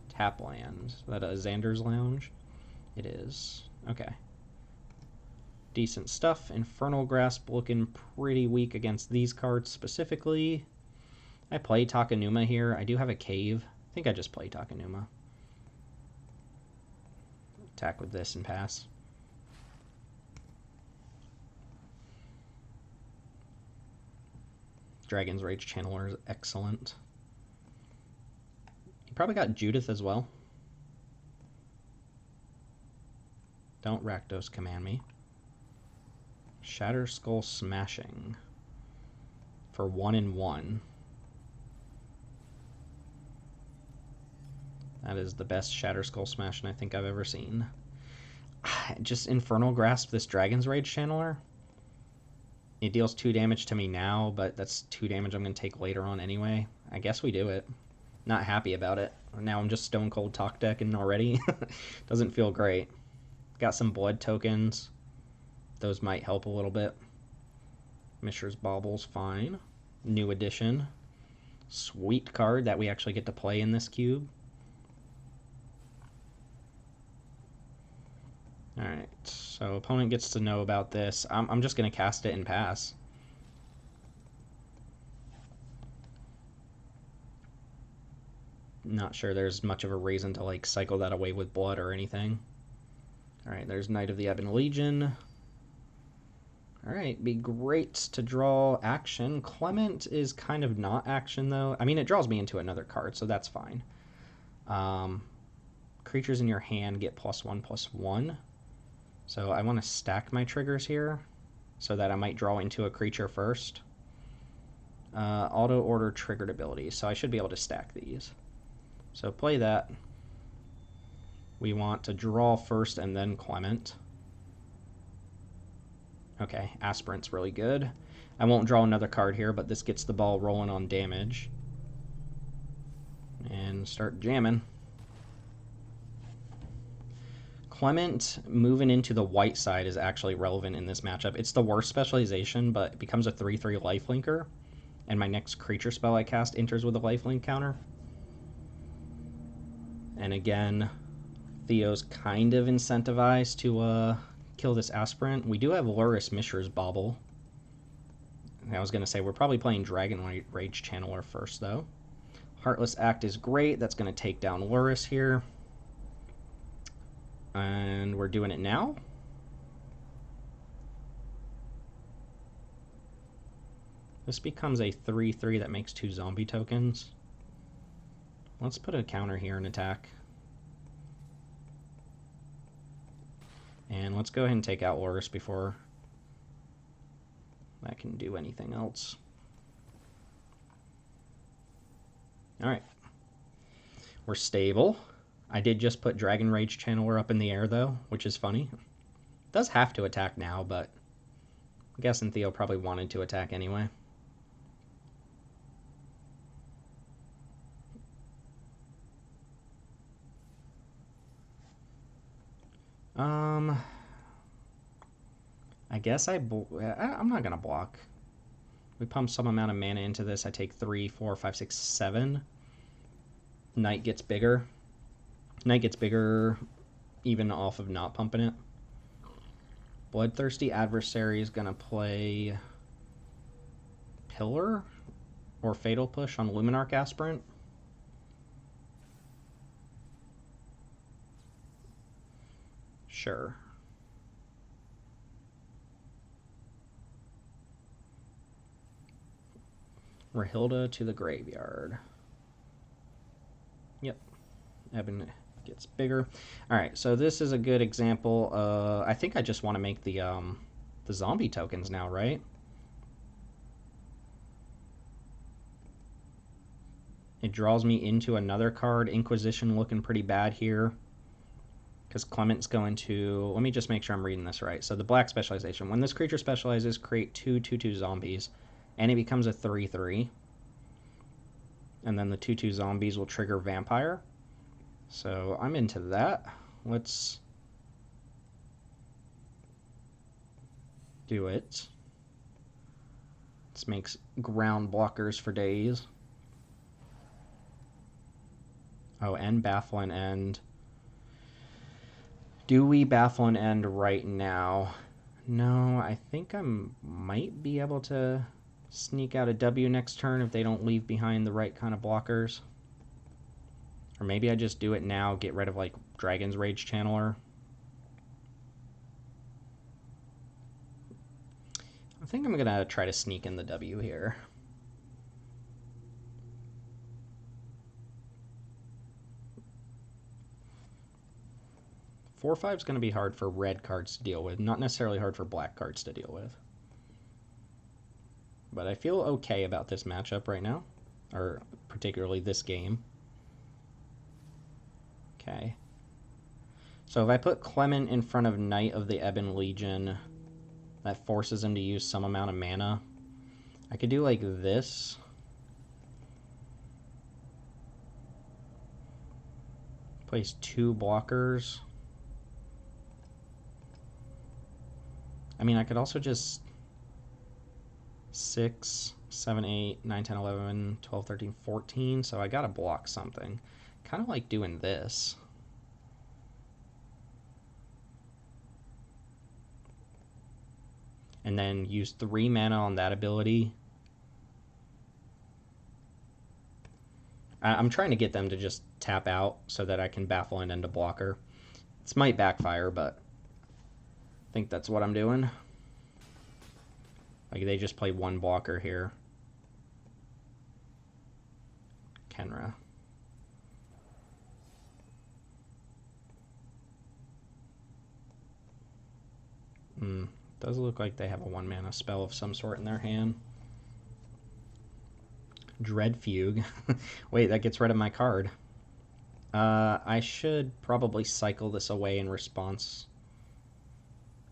tap land? Is that a Xander's Lounge? It is. Okay. Decent stuff. Infernal Grasp looking pretty weak against these cards specifically. I play Takenuma here. I do have a Cave. I think I just play Takenuma. Attack with this and pass. Dragon's Rage Channeler is excellent. You probably got Judith as well. Don't Rakdos command me. Shatter Skull Smashing for 1/1. That is the best Shatter Skull Smashing I think I've ever seen. Just Infernal Grasp this Dragon's Rage Channeler. It deals 2 damage to me now, but that's 2 damage I'm going to take later on anyway. I guess we do it. Not happy about it. Now I'm just Stone Cold Talk decking already. Doesn't feel great. Got some blood tokens. Those might help a little bit. Mishra's Bauble's fine. New edition. Sweet card that we actually get to play in this cube. Alright, so opponent gets to know about this. I'm just going to cast it and pass. Not sure there's much of a reason to like cycle that away with blood or anything. Alright, there's Knight of the Ebon Legion. Alright, be great to draw action. Clement is kind of not action though. I mean, it draws me into another card, so that's fine. Creatures in your hand get +1/+1. So I want to stack my triggers here so that I might draw into a creature first. Auto order triggered ability, so I should be able to stack these. So play that. We want to draw first and then Clement. Okay, Aspirant's really good. I won't draw another card here, but this gets the ball rolling on damage. And start jamming. Clement moving into the white side is actually relevant in this matchup. It's the worst specialization, but it becomes a 3/3 lifelinker. And my next creature spell I cast enters with a lifelink counter. And again, Theo's kind of incentivized to kill this Aspirant. We do have Lurrus Mishra's Bauble. I was going to say, we're probably playing Dragon Rage Channeler first, though. Heartless Act is great. That's going to take down Lurrus here. And we're doing it now. This becomes a 3/3 that makes 2 zombie tokens. Let's put a counter here and attack. And let's go ahead and take out Lurrus before that can do anything else. Alright. We're stable. I did just put Dragon Rage Channeler up in the air, though, which is funny. It does have to attack now, but I'm guessing Theo probably wanted to attack anyway. I guess I'm not going to block. We pump some amount of mana into this. I take 3, 4, 5, 6, 7. Knight gets bigger. Knight gets bigger even off of not pumping it. Bloodthirsty Adversary is going to play Pillar or Fatal Push on Luminarch Aspirant. Sure. Rahilda to the graveyard. Yep. Ebon gets bigger. Alright, so this is a good example. I think I just want to make the zombie tokens now, right? It draws me into another card. Inquisition looking pretty bad here. Because Clement's going to... Let me just make sure I'm reading this right. So the black specialization. When this creature specializes, create 2/2/2 zombies. And it becomes a 3/3. And then the 2/2 zombies will trigger Vampire. So I'm into that. Let's do it. This makes ground blockers for days. Oh, and Baffle and End. Do we Baffle and End right now? No, I think I might be able to sneak out a W next turn if they don't leave behind the right kind of blockers. Or maybe I just do it now, get rid of like Dragon's Rage Channeler. think I'm going to try to sneak in the W here. Four, 5 is going to be hard for red cards to deal with, not necessarily hard for black cards to deal with. But I feel okay about this matchup right now, or particularly this game. Okay. So if I put Clement in front of Knight of the Ebon Legion, that forces him to use some amount of mana. I could do like this. Place 2 blockers. I mean, I could also just 6, 7, 8, 9, 10, 11, 12, 13, 14. So I gotta block something. Kind of like doing this. And then use 3 mana on that ability. I'm trying to get them to just tap out so that I can baffle and end a blocker. This might backfire, but I think that's what I'm doing. Like, they just play 1 blocker here. Kenra. Does look like they have a 1 mana spell of some sort in their hand. Dread Fugue. Wait, that gets rid of my card. I should probably cycle this away in response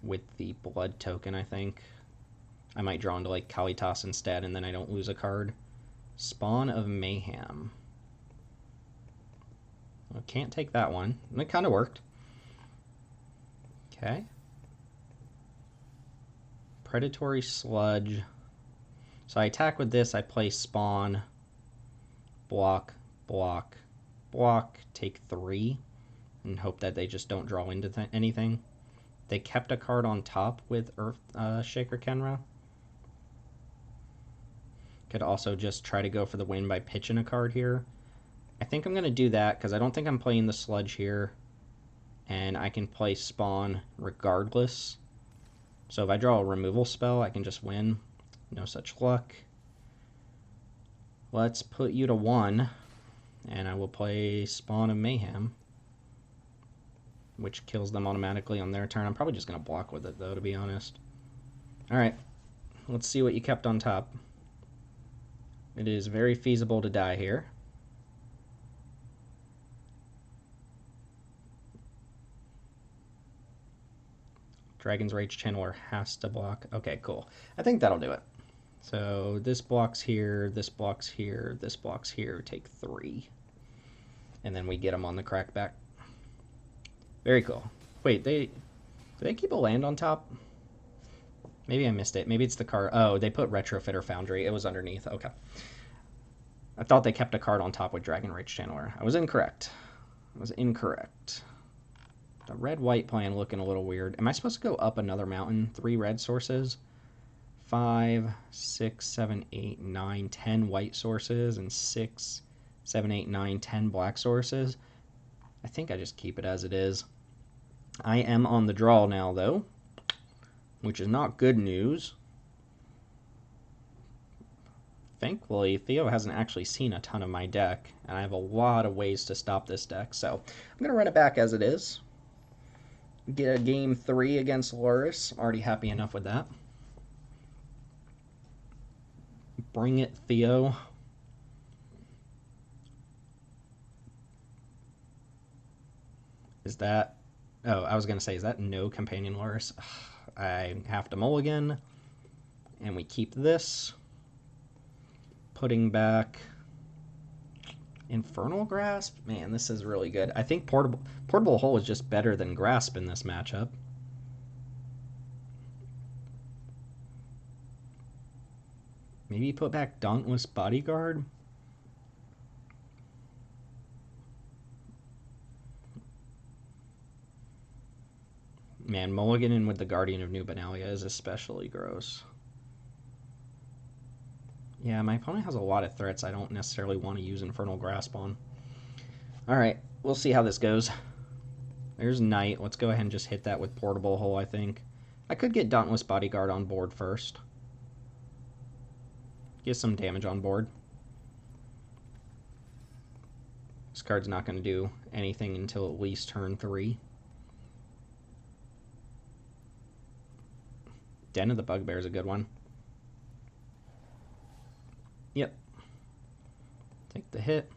with the blood token, I think. I might draw into like Kalitas instead, and then I don't lose a card. Spawn of Mayhem. I can't take that one. It kind of worked. Okay. Predatory Sludge. So I attack with this, I play Spawn, block, block, block, take 3, and hope that they just don't draw into anything. They kept a card on top with Earth Shaker Kenra. Could also just try to go for the win by pitching a card here. I think I'm going to do that because I don't think I'm playing the Sludge here. And I can play Spawn regardless. So if I draw a removal spell, I can just win. No such luck. Let's put you to 1. And I will play Spawn of Mayhem, which kills them automatically on their turn. I'm probably just going to block with it, though, to be honest. Alright, let's see what you kept on top. It is very feasible to die here. Dragon's Rage Channeler has to block. Okay, cool. I think that'll do it. So this blocks here, this blocks here, this blocks here, take 3. And then we get them on the crackback. Very cool. Wait, do they keep a land on top? Maybe I missed it. Maybe it's the card. Oh, they put Retrofitter Foundry. It was underneath. Okay. I thought they kept a card on top with Dragon Rage Channeler. I was incorrect. The red-white plan looking a little weird. Am I supposed to go up another mountain? 3 red sources? 5, 6, 7, 8, 9, 10 white sources, and 6, 7, 8, 9, 10 black sources. I think I just keep it as it is. I am on the draw now, though, which is not good news. Thankfully, Theo hasn't actually seen a ton of my deck, and I have a lot of ways to stop this deck, so I'm going to run it back as it is. Get a game 3 against Loris. Already happy enough with that. Bring it, Theo. Is that... Oh, I was going to say, is that no Companion Loris? I have to mulligan. And we keep this. Putting back Infernal Grasp. Man, this is really good. I think Portable Hole is just better than Grasp in this matchup. Maybe put back Dauntless Bodyguard. Man, mulliganing with the Guardian of New Benalia is especially gross. Yeah, my opponent has a lot of threats I don't necessarily want to use Infernal Grasp on. Alright, we'll see how this goes. There's Knight. Let's go ahead and just hit that with Portable Hole, I think. I could get Dauntless Bodyguard on board first. Get some damage on board. This card's not going to do anything until at least turn 3. Den of the Bugbear is a good one. Yep. Take the hit.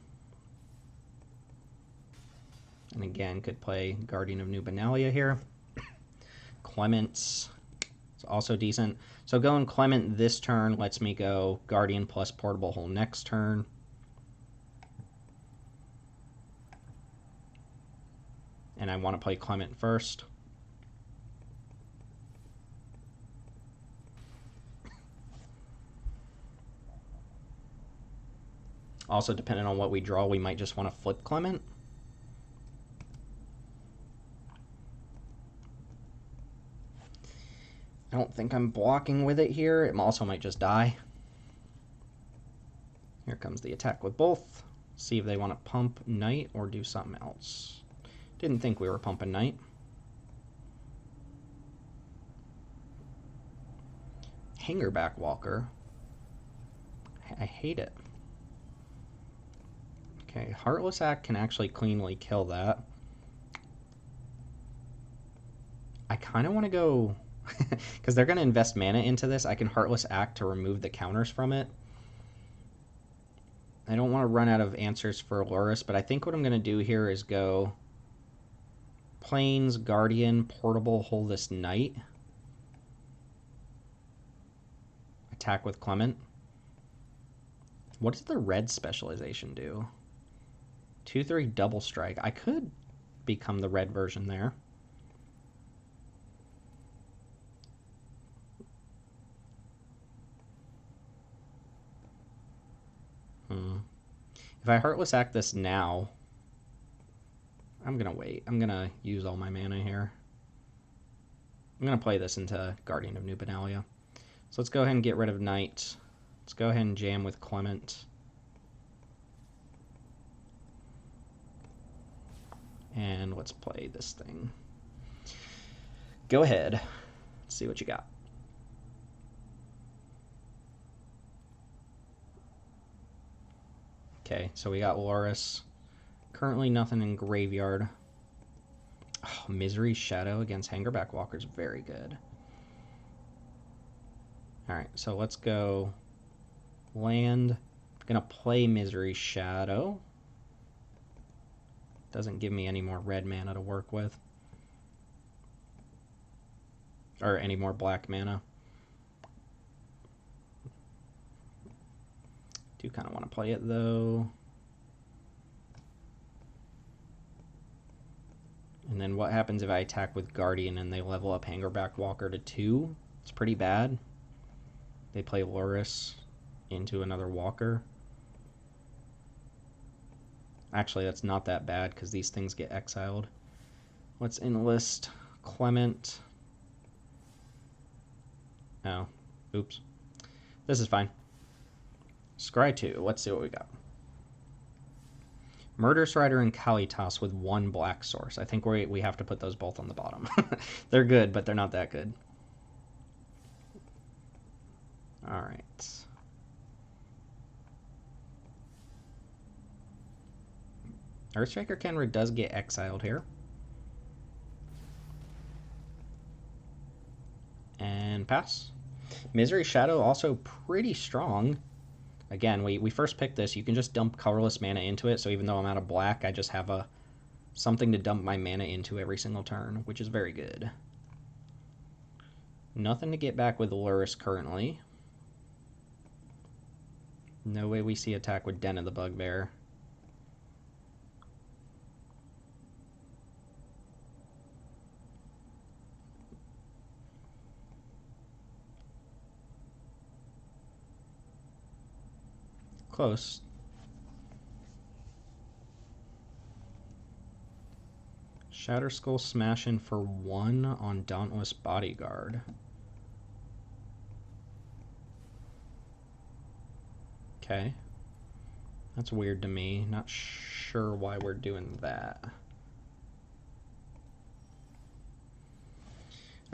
And again, could play Guardian of New Benalia here. Clement's also decent. So going Clement this turn lets me go Guardian plus Portable Hole next turn. And I want to play Clement first. Also, depending on what we draw, we might just want to flip Clement. I don't think I'm blocking with it here. It also might just die. Here comes the attack with both. See if they want to pump Knight or do something else. Didn't think we were pumping Knight. Hangerback Walker. I hate it. Okay, Heartless Act can actually cleanly kill that. I kind of want to go... because they're going to invest mana into this. I can Heartless Act to remove the counters from it. I don't want to run out of answers for Lurrus, but I think what I'm going to do here is go Plains, Guardian, Portable, Hold this Knight. Attack with Clement. What does the red specialization do? 2/3 double strike. I could become the red version there. If I Heartless Act this now, I'm going to wait. I'm going to use all my mana here. I'm going to play this into Guardian of New Benalia. So let's go ahead and get rid of Knight. Let's go ahead and jam with Clement. And let's play this thing. Go ahead. Let's see what you got. Okay, so we got Lurrus. Currently nothing in graveyard. Oh, Misery's Shadow against Hangerback Walker is very good. Alright, so let's go land. I'm going to play Misery's Shadow. Doesn't give me any more red mana to work with. Or any more black mana. Do kind of want to play it though. And then what happens if I attack with Guardian and they level up Hangerback Walker to 2? It's pretty bad. They play Lurrus into another Walker. Actually, that's not that bad because these things get exiled. What's in the list? Clement. Oh, oops. This is fine. Scry 2. Let's see what we got. Murderous Rider and Kalitas with 1 black source. I think we have to put those both on the bottom. They're good, but they're not that good. Alright. Earthstriker Kenra does get exiled here. And pass. Misery Shadow also pretty strong. Again, we first picked this. You can just dump colorless mana into it, so even though I'm out of black, I just have something to dump my mana into every single turn, which is very good. Nothing to get back with Lurrus currently. No way we see attack with Den of the Bugbear. Close. Shatter Skull Smash in for 1 on Dauntless Bodyguard. Okay. That's weird to me. Not sure why we're doing that.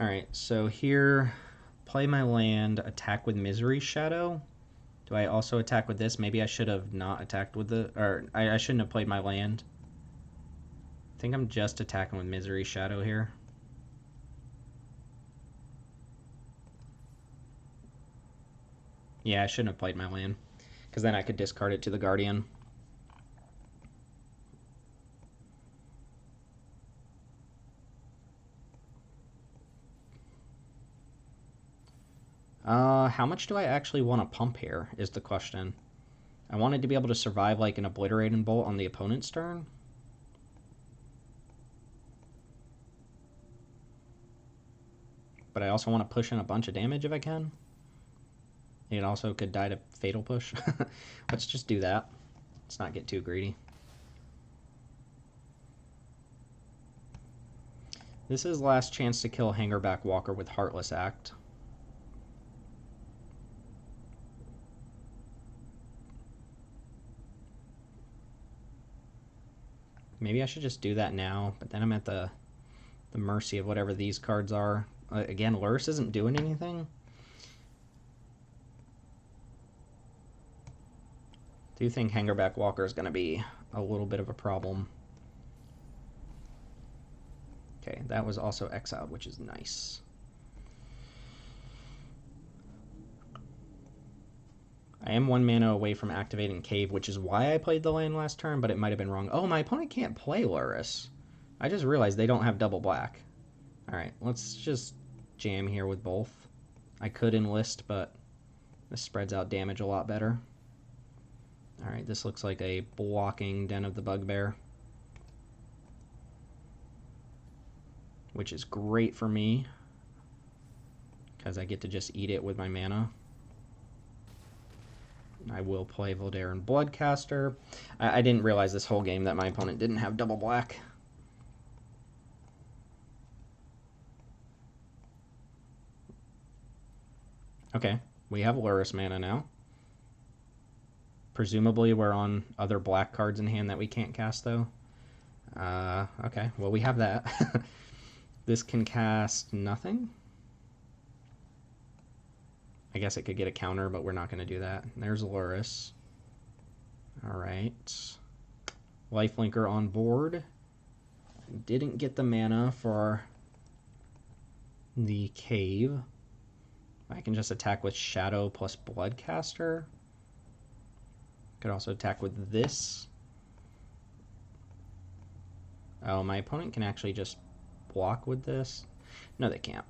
Alright, so here, play my land, attack with Misery Shadow. Do I also attack with this? Maybe I should have not attacked with the... Or I shouldn't have played my land. I think I'm just attacking with Misery Shadow here. Yeah, I shouldn't have played my land. Because then I could discard it to the Guardian. How much do I actually want to pump here is the question. I wanted to be able to survive like an Obliterating Bolt on the opponent's turn. But I also want to push in a bunch of damage if I can. It also could die to Fatal Push. Let's just do that. Let's not get too greedy. This is last chance to kill Hangerback Walker with Heartless Act. Maybe I should just do that now, but then I'm at the mercy of whatever these cards are. Again, Lurrus isn't doing anything. Do you think Hangerback Walker is going to be a little bit of a problem? Okay, that was also exiled, which is nice. I am 1 mana away from activating Cave, which is why I played the land last turn, but it might have been wrong. Oh, my opponent can't play Lurrus. I just realized they don't have double black. Alright, let's just jam here with both. I could enlist, but this spreads out damage a lot better. Alright, this looks like a blocking Den of the Bugbear, which is great for me, because I get to just eat it with my mana. I will play Voldaren Bloodcaster. I didn't realize this whole game that my opponent didn't have double black. Okay, we have Lurrus mana now. Presumably we're on other black cards in hand that we can't cast, though. Okay, well, we have that. This can cast nothing. I guess it could get a counter, but we're not going to do that. There's Lurrus. Alright. Lifelinker on board. Didn't get the mana for the Cave. I can just attack with Shadow plus Bloodcaster. Could also attack with this. Oh, my opponent can actually just block with this. No, they can't.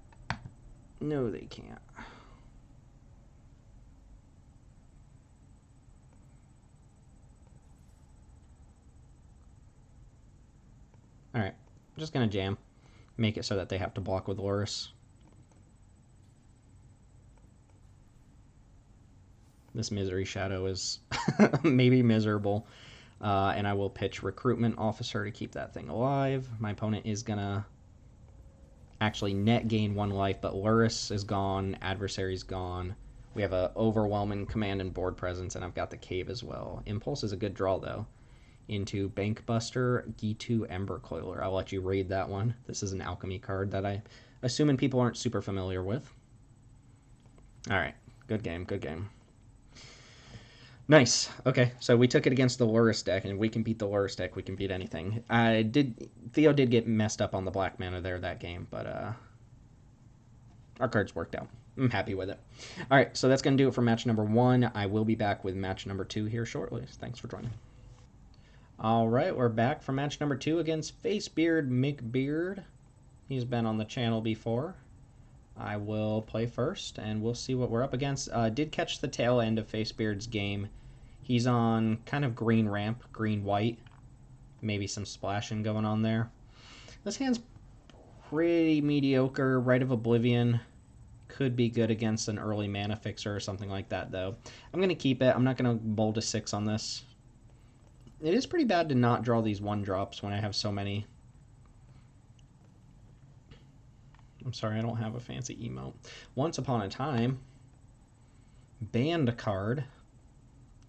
No, they can't. Alright, I'm just going to jam. Make it so that they have to block with Lurrus. This Misery Shadow is maybe miserable. And I will pitch Recruitment Officer to keep that thing alive. My opponent is going to actually net gain 1 life, but Lurrus is gone, Adversary's gone. We have an overwhelming command and board presence, and I've got the Cave as well. Impulse is a good draw, though. Into Bankbuster, Gitu Embercoiler. I'll let you read that one. This is an alchemy card that I assuming people aren't super familiar with. Alright, good game, good game. Nice. Okay, so we took it against the Lurrus deck, and we can beat the Lurrus deck. We can beat anything. Theo did get messed up on the black mana there that game, but our cards worked out. I'm happy with it. All right, so that's going to do it for match number 1. I will be back with match number 2 here shortly. Thanks for joining. All right, we're back for match number 2 against Facebeard McBeard. He's been on the channel before. I will play first, and we'll see what we're up against. Did catch the tail end of Facebeard's game. He's on kind of green ramp, green-white. Maybe some splashing going on there. This hand's pretty mediocre. Rite of Oblivion could be good against an early mana fixer or something like that, though. I'm going to keep it. I'm not going to bold a 6 on this. It is pretty bad to not draw these 1-drops when I have so many. I'm sorry, I don't have a fancy emote. Once Upon a Time. Banned card.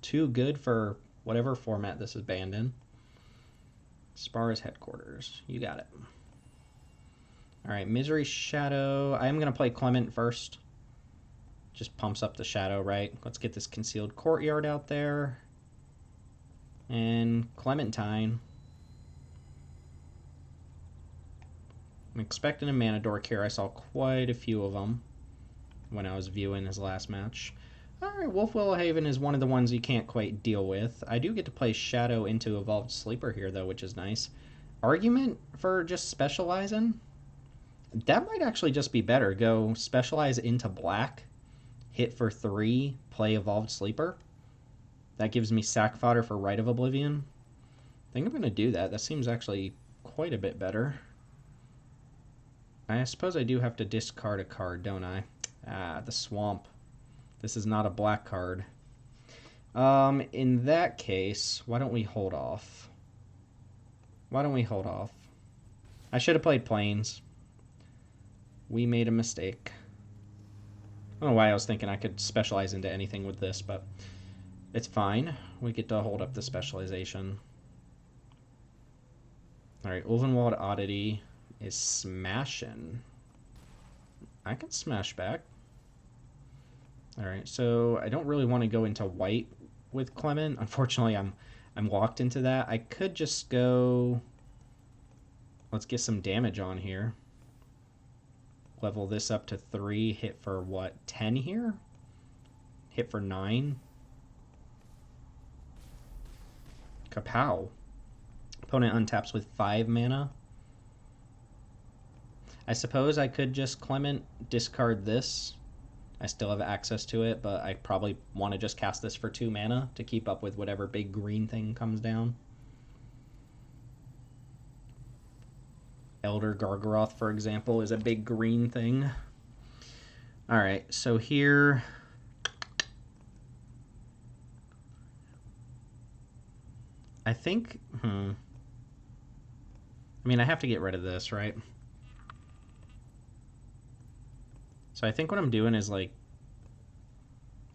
Too good for whatever format this is banned in. Spar's Headquarters. You got it. Alright, Misery Shadow. I am going to play Clement first. Just pumps up the shadow, right? Let's get this Concealed Courtyard out there. And Clementine. I'm expecting a mana dork here. I saw quite a few of them when I was viewing his last match. Alright, Wolf Willowhaven is one of the ones you can't quite deal with. I do get to play Shadow into Evolved Sleeper here, though, which is nice. Argument for just specializing? That might actually just be better. Go specialize into black, hit for 3, play Evolved Sleeper. That gives me sack fodder for Rite of Oblivion. I think I'm going to do that. That seems actually quite a bit better. I suppose I do have to discard a card, don't I? Ah, the Swamp. This is not a black card. In that case, why don't we hold off? Why don't we hold off? I should have played Plains. We made a mistake. I don't know why I was thinking I could specialize into anything with this, but it's fine. We get to hold up the specialization. Alright, Ulvenwald Oddity is smashing. I can smash back. Alright, so I don't really want to go into white with Clement. Unfortunately, I'm locked into that. I could just go... Let's get some damage on here. Level this up to 3. Hit for what? 10 here? Hit for 9. Kapow. Opponent untaps with 5 mana. I suppose I could just Clement discard this. I still have access to it, but I probably want to just cast this for 2 mana to keep up with whatever big green thing comes down. Elder Gargaroth, for example, is a big green thing. Alright, so here... I think... I mean, I have to get rid of this, right? So I think what I'm doing is, like...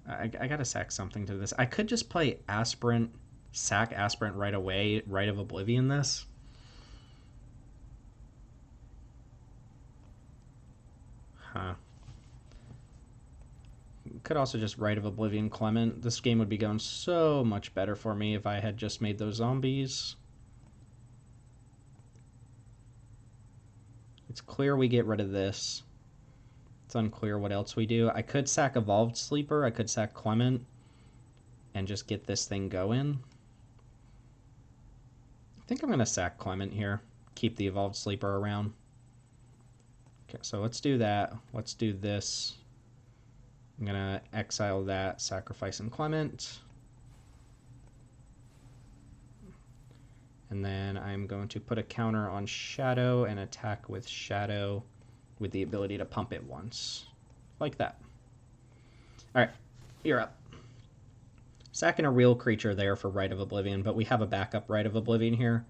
I gotta sack something to this. I could just play Aspirant, sack Aspirant right away, Rite of Oblivion this. Huh. Could also just Rite of Oblivion Clement. This game would be going so much better for me if I had just made those zombies. It's clear we get rid of this. It's unclear what else we do. I could sack Evolved Sleeper. I could sack Clement and just get this thing going. I think I'm going to sack Clement here. Keep the Evolved Sleeper around. Okay, so let's do that. Let's do this. I'm going to exile that, sacrificing Clement. And then I'm going to put a counter on Shadow and attack with Shadow with the ability to pump it once. Like that. Alright, you're up. Sacking a real creature there for Rite of Oblivion, but we have a backup Rite of Oblivion here.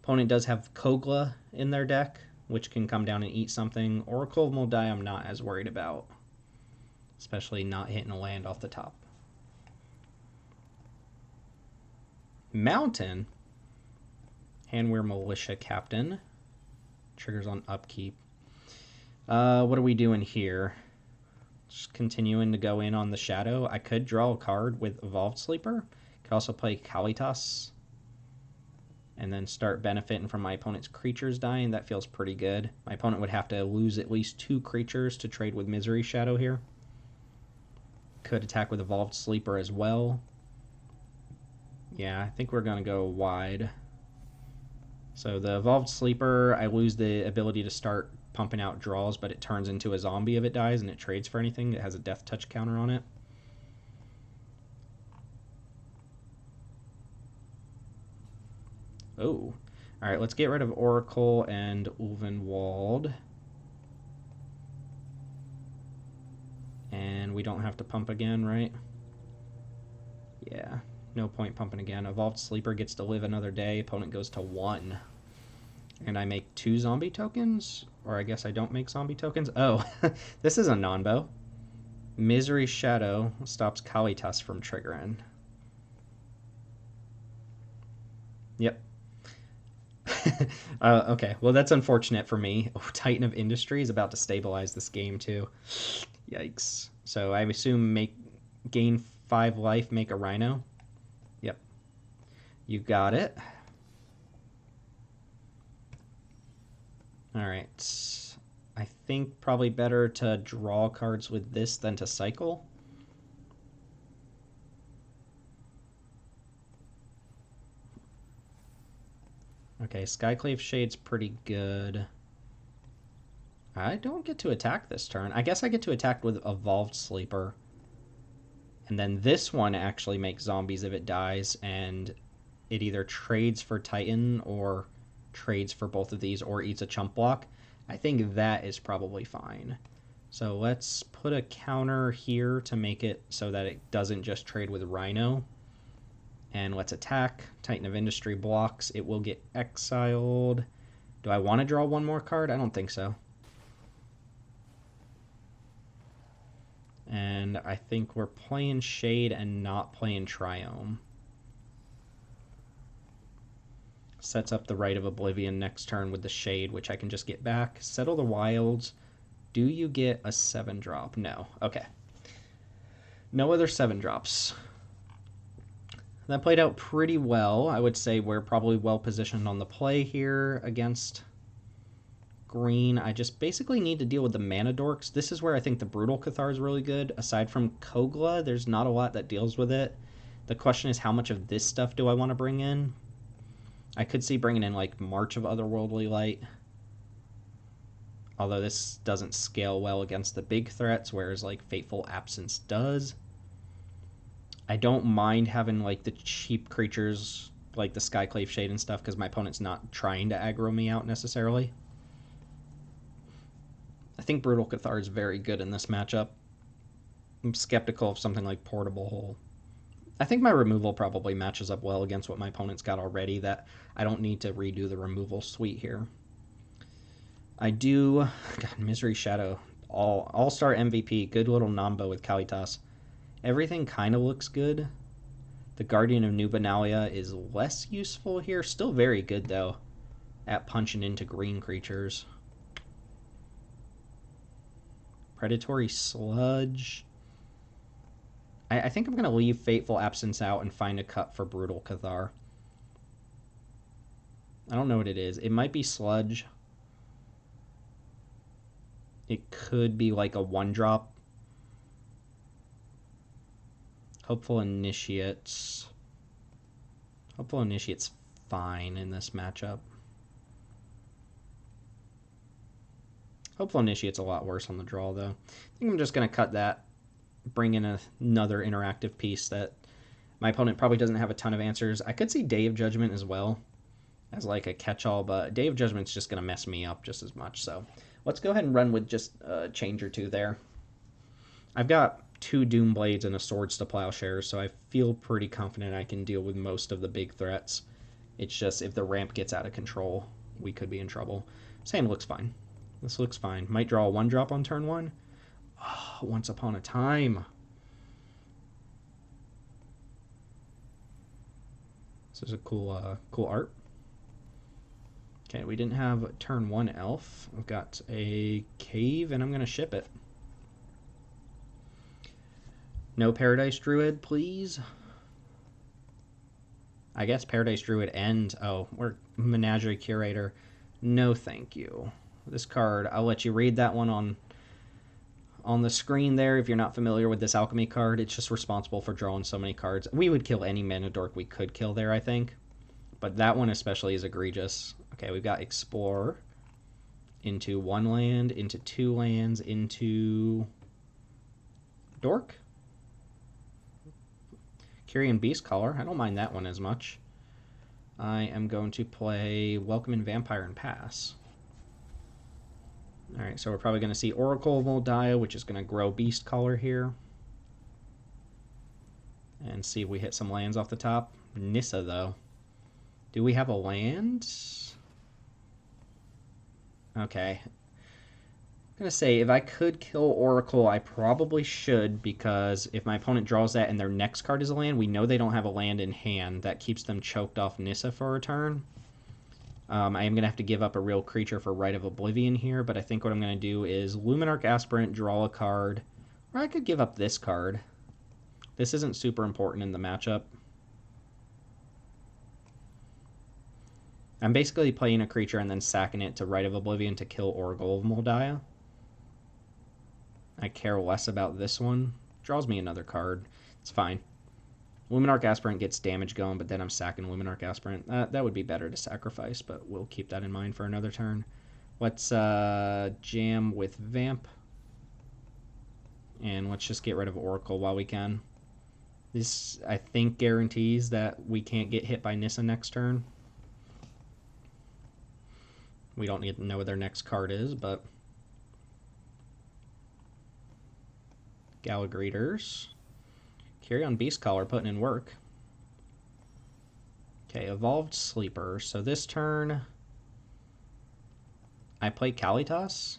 Opponent does have Kogla in their deck, which can come down and eat something. Oracle of Moldai I'm not as worried about. Especially not hitting a land off the top. Mountain. Handwear Militia Captain. Triggers on upkeep. What are we doing here? Just continuing to go in on the Shadow. I could draw a card with Evolved Sleeper. Could also play Kalitas. And then start benefiting from my opponent's creatures dying. That feels pretty good. My opponent would have to lose at least 2 creatures to trade with Misery Shadow here. Could attack with Evolved Sleeper as well. Yeah, I think we're going to go wide. So the Evolved Sleeper, I lose the ability to start pumping out draws, but it turns into a zombie if it dies and it trades for anything. It has a death touch counter on it. Oh. Alright, let's get rid of Oracle and Ulvenwald. And we don't have to pump again, right? Yeah, no point pumping again. Evolved Sleeper gets to live another day. Opponent goes to 1. And I make 2 zombie tokens? Or I guess I don't make zombie tokens? Oh, this is a non-bow. Misery Shadow stops Kalitas from triggering. Yep. Okay, well that's unfortunate for me. Oh, Titan of Industry is about to stabilize this game too. Yikes. So I assume gain 5 life, make a Rhino. Yep. You got it. Alright. I think probably better to draw cards with this than to cycle. Okay, Skyclave Shade's pretty good. I don't get to attack this turn. I guess I get to attack with Evolved Sleeper. And then this one actually makes zombies if it dies, and it either trades for Titan or trades for both of these or eats a chump block. I think that is probably fine. So let's put a counter here to make it so that it doesn't just trade with Rhino. And let's attack. Titan of Industry blocks. It will get exiled. Do I want to draw one more card? I don't think so. And I think we're playing Shade and not playing Triome. Sets up the Rite of Oblivion next turn with the Shade, which I can just get back. Settle the Wilds. Do you get a 7-drop? No. Okay. No other 7-drops. That played out pretty well. I would say we're probably well positioned on the play here against green. I just basically need to deal with the mana dorks. This is where I think the Brutal Cathar is really good. Aside from Kogla, there's not a lot that deals with it. The question is, how much of this stuff do I want to bring in? I could see bringing in like March of Otherworldly Light. Although this doesn't scale well against the big threats, whereas like Fateful Absence does. I don't mind having like the cheap creatures like the Skyclave Shade and stuff because my opponent's not trying to aggro me out necessarily. I think Brutal Cathar is very good in this matchup. I'm skeptical of something like Portable Hole. I think my removal probably matches up well against what my opponent's got already, that I don't need to redo the removal suite here. I do... God, Misery Shadow. All-star MVP. Good little Nambo with Kalitas. Everything kind of looks good. The Guardian of New Benalia is less useful here. Still very good, though, at punching into green creatures. Predatory Sludge. I think I'm going to leave Fateful Absence out and find a cut for Brutal Cathar. I don't know what it is. It might be Sludge. It could be like a 1-drop. Hopeful Initiates. Hopeful Initiate's fine in this matchup. Hopeful Initiate's a lot worse on the draw, though. I think I'm just going to cut that. Bring in another interactive piece that my opponent probably doesn't have a ton of answers. I could see Day of Judgment as well as like a catch-all, but Day of Judgment's just going to mess me up just as much. So let's go ahead and run with just a change or two there. I've got 2 Doom Blades and a Swords to Plowshares, so I feel pretty confident I can deal with most of the big threats. It's just if the ramp gets out of control, we could be in trouble. Same looks fine. This looks fine. Might draw a 1-drop on turn 1. Oh, Once Upon a Time. This is a cool art. Okay, we didn't have turn 1 elf. I've got a cave, and I'm going to ship it. No Paradise Druid, please. I guess Paradise Druid and... Oh, we're Menagerie Curator. No, thank you. This card, I'll let you read that one on the screen there. If you're not familiar with this Alchemy card, it's just responsible for drawing so many cards. We would kill any mana dork we could kill there, I think. But that one especially is egregious. Okay, we've got Explorer into 1 land, into 2 lands, into Dork. Kyrian Beastcaller. I don't mind that one as much. I am going to play Welcome in Vampire and pass. Alright, so we're probably going to see Oracle of Moldiah, which is going to grow Beastcaller here. And see if we hit some lands off the top. Nissa, though. Do we have a land? Okay. I'm going to say, if I could kill Oracle, I probably should, because if my opponent draws that and their next card is a land, we know they don't have a land in hand. That keeps them choked off Nissa for a turn. I am going to have to give up a real creature for Rite of Oblivion here, but I think what I'm going to do is Luminarch Aspirant, draw a card, Or I could give up this card. This isn't super important in the matchup. I'm basically playing a creature and then sacking it to Rite of Oblivion to kill Oracle of Moldiah. I care less about this one. Draws me another card. It's fine. Luminarch Aspirant gets damage going, but then I'm sacking Luminarch Aspirant. That would be better to sacrifice, but we'll keep that in mind for another turn. Let's jam with Vamp. And let's just get rid of Oracle while we can. This, I think, guarantees that we can't get hit by Nissa next turn. We don't need to know what their next card is, but... Galagreeters. Carrion Beastcaller putting in work. Okay, Evolved Sleeper. So this turn, I play Kalitas,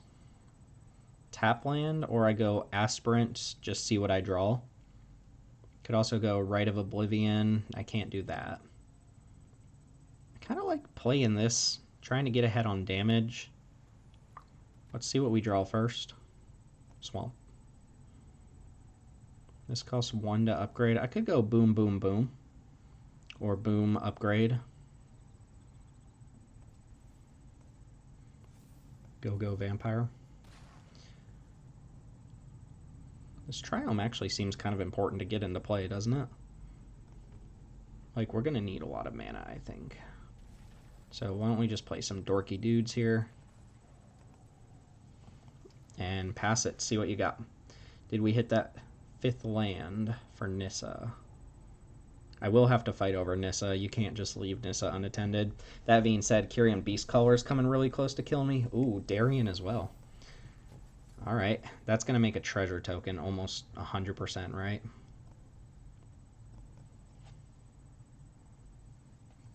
tap land, or I go Aspirant, just see what I draw. Could also go Rite of Oblivion. I can't do that. I kind of like playing this, trying to get ahead on damage. Let's see what we draw first. Swamp. This costs 1 to upgrade. I could go Boom, Boom, Boom. Or Boom, Upgrade. Go, Vampire. This Triome actually seems kind of important to get into play, doesn't it? Like, we're going to need a lot of mana, I think. So why don't we just play some dorky dudes here. And pass it, see what you got. Did we hit that 5th land for Nissa? I will have to fight over Nissa. You can't just leave Nissa unattended. That being said, Kyrian Beastcaller is coming really close to killing me. Ooh, Darien as well. Alright, that's going to make a treasure token almost 100%, right?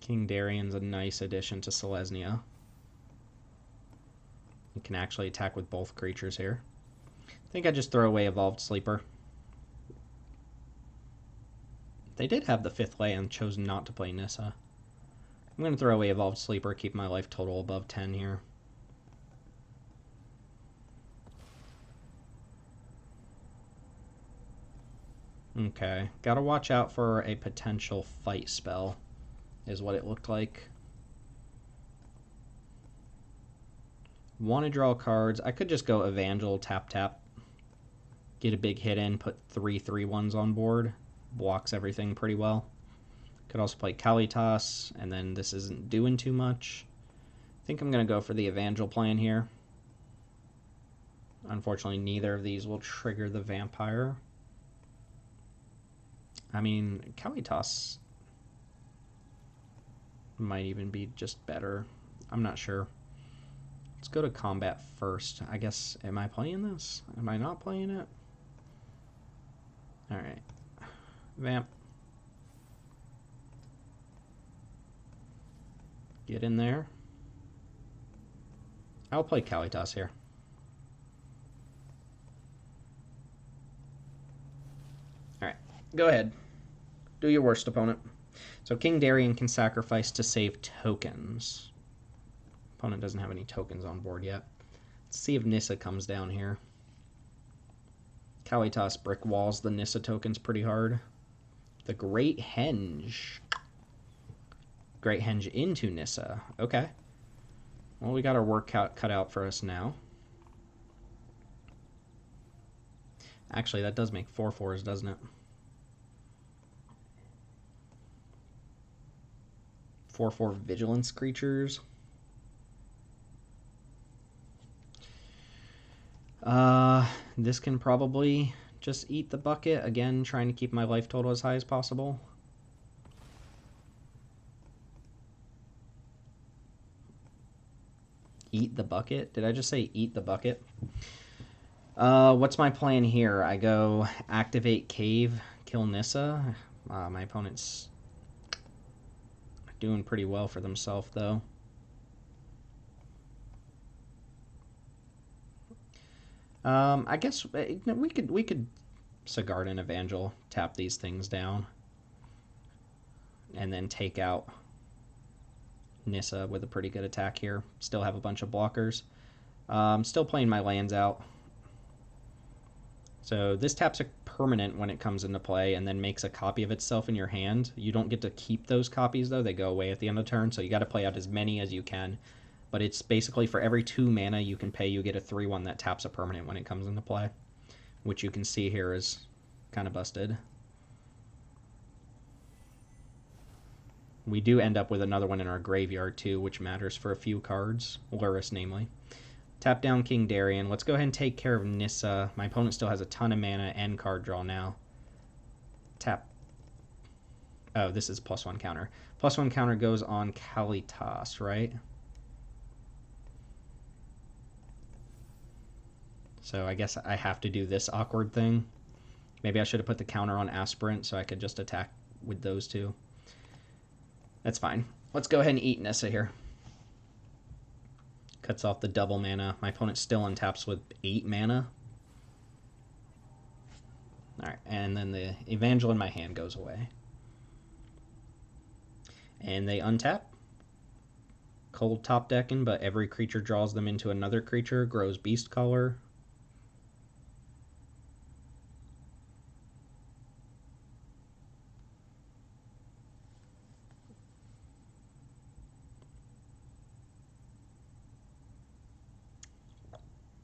King Darien's a nice addition to Selesnya. You can actually attack with both creatures here. I think I just throw away Evolved Sleeper. They did have the 5th land, chose not to play Nissa. I'm going to throw away Evolved Sleeper, keep my life total above 10 here. Okay, gotta watch out for a potential fight spell, is what it looked like. Want to draw cards. I could just go Evangel, tap, tap. Get a big hit in, put 3 3/1s on board. Blocks everything pretty well. Could also play Kalitas, and then this isn't doing too much. I think I'm going to go for the Evangel plan here. Unfortunately, neither of these will trigger the Vampire. I mean, Kalitas might even be just better. I'm not sure. Let's go to combat first. I guess, am I playing this? Am I not playing it? Alright. Vamp. Get in there. I'll play Kalitas here. Alright, go ahead. Do your worst, opponent. So King Darien can sacrifice to save tokens. Opponent doesn't have any tokens on board yet. Let's see if Nissa comes down here. Kalitas brick walls the Nissa tokens pretty hard. The Great Henge. Great Henge into Nissa. Okay. Well, we got our work cut out for us now. Actually, that does make 4/4s, doesn't it? 4/4 vigilance creatures. This can probably just eat the bucket. Again, trying to keep my life total as high as possible. Eat the bucket? Did I just say eat the bucket? What's my plan here? I go activate Cave, kill Nissa. My opponent's doing pretty well for themselves, though. I guess we could Sigard and Evangel tap these things down, and then take out Nissa with a pretty good attack here. Still have a bunch of blockers. Still playing my lands out. So this taps a permanent when it comes into play and then makes a copy of itself in your hand. You don't get to keep those copies, though. They go away at the end of the turn, so you got to play out as many as you can. But it's basically for every 2 mana you can pay, you get a 3/1 that taps a permanent when it comes into play, which you can see here is kind of busted. We do end up with another one in our graveyard, too, which matters for a few cards. Luris, namely. Tap down King Darien. Let's go ahead and take care of Nissa. My opponent still has a ton of mana and card draw now. Tap. Oh, this is +1 counter. +1 counter goes on Kalitas, right? So I guess I have to do this awkward thing. Maybe I should have put the counter on Aspirant so I could just attack with those two. That's fine. Let's go ahead and eat Nissa here. Cuts off the double mana. My opponent still untaps with 8 mana. Alright, and then the Evangel in my hand goes away. And they untap. Cold top decking, but every creature draws them into another creature, grows Beast Color.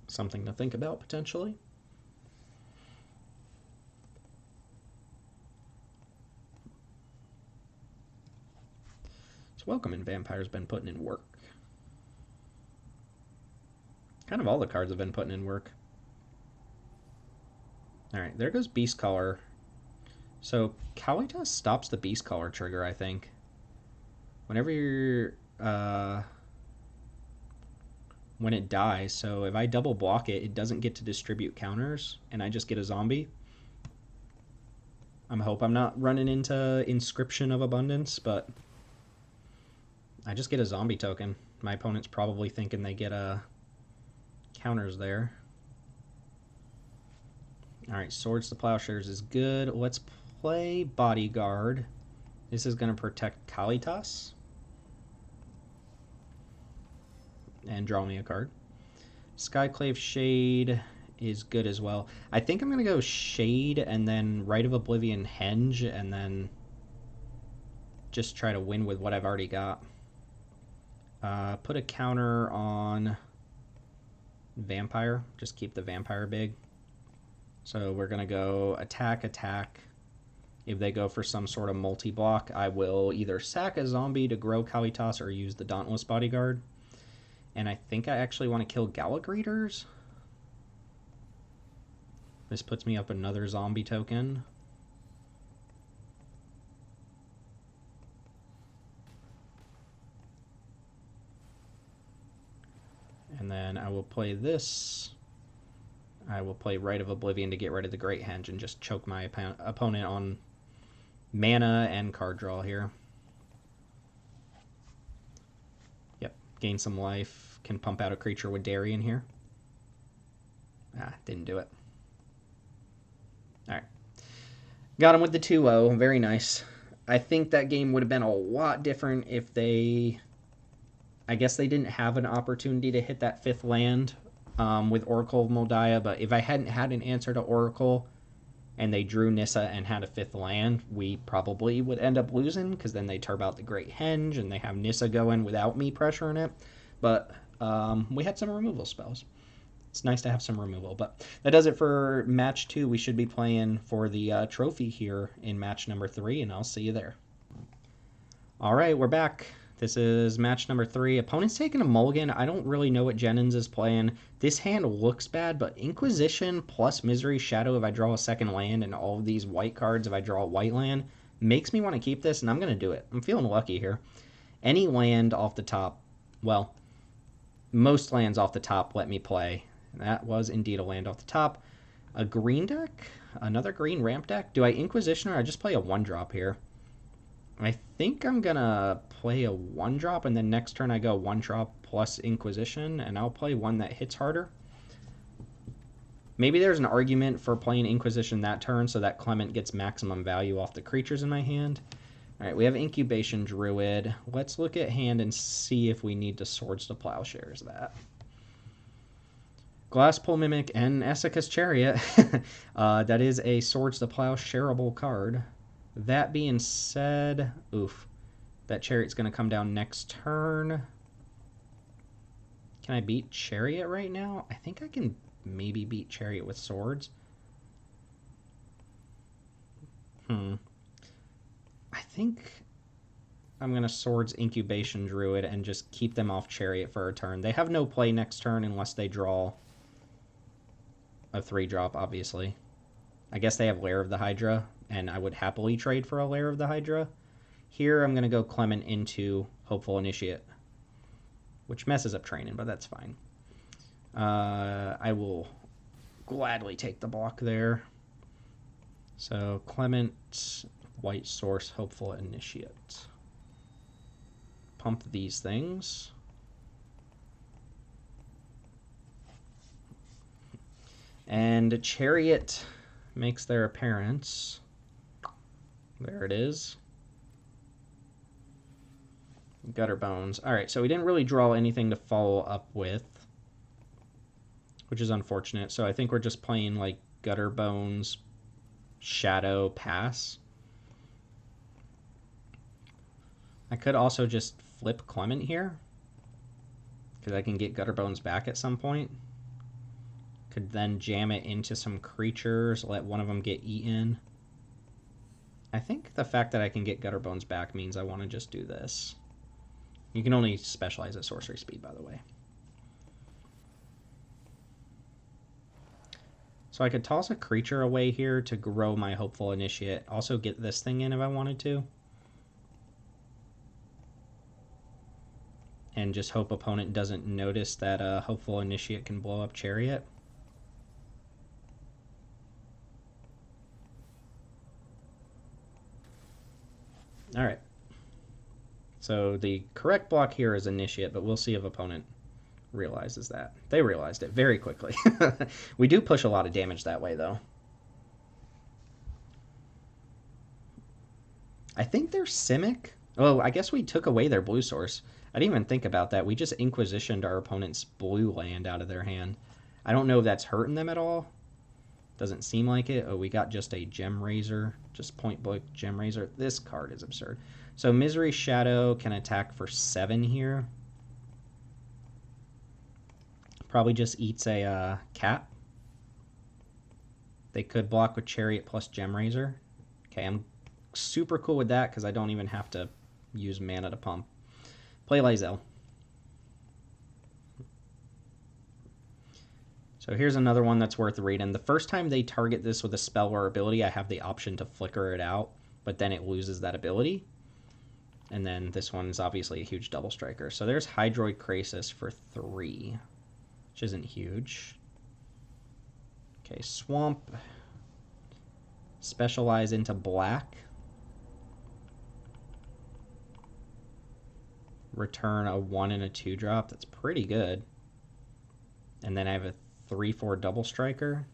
Something to think about, potentially. So welcome in Vampire's been putting in work. Kind of all the cards have been putting in work. Alright, there goes Beast Color. So Kalitas stops the Beast Color trigger, I think. Whenever you're... when it dies, so if I double block it, it doesn't get to distribute counters, and I just get a zombie. I hope I'm not running into Inscription of Abundance, but I just get a zombie token. My opponent's probably thinking they get counters there. Alright, Swords to Plowshares is good. Let's play Bodyguard. This is going to protect Kalitas. And draw me a card. Skyclave Shade is good as well. I think I'm going to go Shade and then Rite of Oblivion Henge and then just try to win with what I've already got. Put a counter on Vampire. Just keep the Vampire big. So we're going to go attack, attack. If they go for some sort of multi-block, I will either sack a zombie to grow Kalitas or use the Dauntless Bodyguard. And I think I actually want to kill Galagreeters. This puts me up another zombie token. And then I will play this. I will play Rite of Oblivion to get rid of the Great Henge and just choke my opponent on mana and card draw here. Yep, gain some life. Can pump out a creature with Darien here. Ah, didn't do it. Alright. Got him with the 2-0. Very nice. I think that game would have been a lot different if they... I guess they didn't have an opportunity to hit that 5th land with Oracle of Moldiah, but if I hadn't had an answer to Oracle and they drew Nissa and had a 5th land, we probably would end up losing, because then they turb out the Great Henge and they have Nissa going without me pressuring it. But we had some removal spells. It's nice to have some removal. But that does it for match 2. We should be playing for the trophy here in match number 3, and I'll see you there. All right, we're back. This is match number 3. Opponent's taking a mulligan. I don't really know what Jennings is playing. This hand looks bad, but Inquisition plus Misery Shadow if I draw a second land, and all of these white cards if I draw a white land, makes me want to keep this, and I'm going to do it. I'm feeling lucky here. Any land off the top, well, most lands off the top let me play. That was indeed a land off the top. A green deck? Another green ramp deck? Do I Inquisition or I just play a 1-drop here? I think I'm going to play a 1-drop, and then next turn I go 1-drop plus Inquisition, and I'll play one that hits harder. Maybe there's an argument for playing Inquisition that turn so that Clement gets maximum value off the creatures in my hand. Alright, we have Incubation Druid. Let's look at hand and see if we need to Swords to Plowshares that. Glasspole Mimic and Essica's Chariot. That is a Swords to Plow shareable card. That being said, oof, that Chariot's going to come down next turn. Can I beat Chariot right now? I think I can maybe beat Chariot with Swords. I think I'm going to Swords Incubation Druid and just keep them off Chariot for a turn. They have no play next turn unless they draw a 3-drop, obviously. I guess they have Lair of the Hydra, and I would happily trade for a Lair of the Hydra. Here I'm going to go Clement into Hopeful Initiate, which messes up training, but that's fine. I will gladly take the block there. So Clement, White Source, Hopeful Initiate. Pump these things. And Chariot makes their appearance. There it is. Gutter Bones. Alright, so we didn't really draw anything to follow up with, which is unfortunate. So I think we're just playing like Gutter Bones, Shadow, Pass. I could also just flip Clement here, because I can get Gutter Bones back at some point. Could then jam it into some creatures, let one of them get eaten. I think the fact that I can get Gutter Bones back means I want to just do this. You can only specialize at sorcery speed, by the way. So I could toss a creature away here to grow my Hopeful Initiate. Also get this thing in if I wanted to. And just hope opponent doesn't notice that Hopeful Initiate can blow up Chariot. Alright. So the correct block here is Initiate, but we'll see if opponent realizes that. They realized it very quickly. We do push a lot of damage that way, though. I think they're Simic. Oh, I guess we took away their blue source. I didn't even think about that. We just Inquisitioned our opponent's blue land out of their hand. I don't know if that's hurting them at all. Doesn't seem like it. Oh, we got just a Gem Razor. Just point blank Gem Razor. This card is absurd. So Misery Shadow can attack for 7 here. Probably just eats a cat. They could block with Chariot plus Gem Razor. Okay, I'm super cool with that because I don't even have to use mana to pump. Play Lae'zel. So here's another one that's worth reading. The first time they target this with a spell or ability, I have the option to flicker it out, but then it loses that ability. And then this one is obviously a huge double striker. So there's Hydroid Krasis for 3, which isn't huge. Okay, Swamp. Specialize into black. Return a 1 and a 2 drop. That's pretty good. And then I have a 3/4 double striker.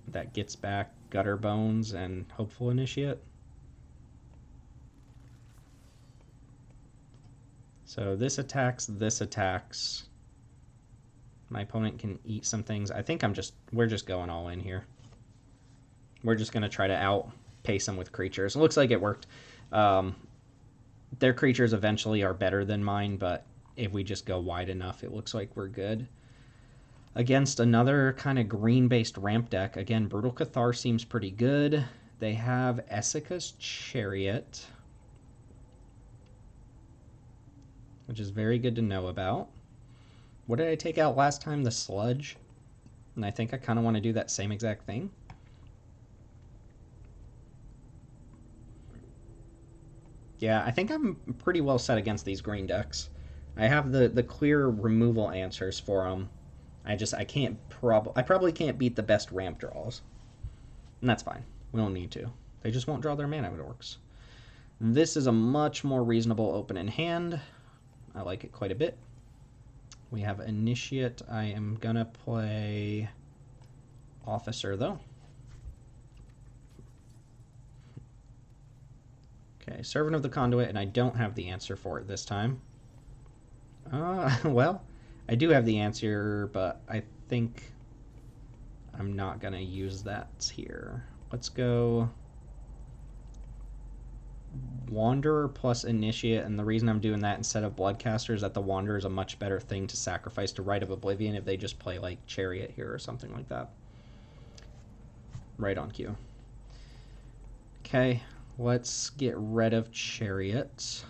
That gets back Gutter Bones and Hopeful Initiate. So this attacks, this attacks. My opponent can eat some things. I think we're just going all in here. We're just going to try to outpace them with creatures. It looks like it worked. Their creatures eventually are better than mine, but if we just go wide enough, it looks like we're good. Against another kind of green-based ramp deck, again, Brutal Cathar seems pretty good. They have Essica's Chariot, which is very good to know about. What did I take out last time? The Sludge. And I think I kind of want to do that same exact thing. Yeah, I think I'm pretty well set against these green decks. I have the clear removal answers for them. I probably can't beat the best ramp draws. And that's fine. We don't need to. They just won't draw their mana when it works. This is a much more reasonable open in hand. I like it quite a bit. We have Initiate. I am going to play Officer, though. Okay, Servant of the Conduit, and I don't have the answer for it this time. Well, I do have the answer, but I think I'm not going to use that here. Let's go Wanderer plus Initiate, and the reason I'm doing that instead of Bloodcaster is that the Wanderer is a much better thing to sacrifice to Rite of Oblivion if they just play like Chariot here or something like that. Right on cue. Okay, let's get rid of Chariot.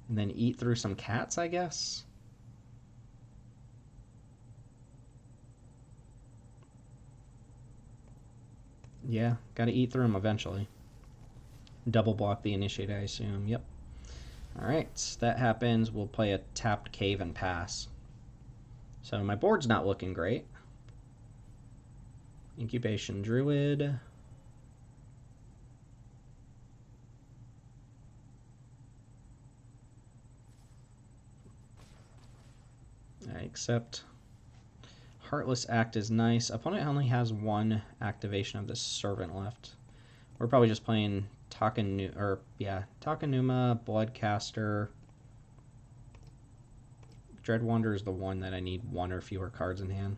And then eat through some cats, I guess. Yeah, gotta eat through them eventually. Double block the Initiate, I assume. Yep. Alright, that happens. We'll play a tapped Cave and pass. So my board's not looking great. Incubation Druid. I accept. Heartless Act is nice. Opponent only has one activation of the Servant left. We're probably just playing Takenuma, Bloodcaster. Dread Wanderer is the one that I need one or fewer cards in hand.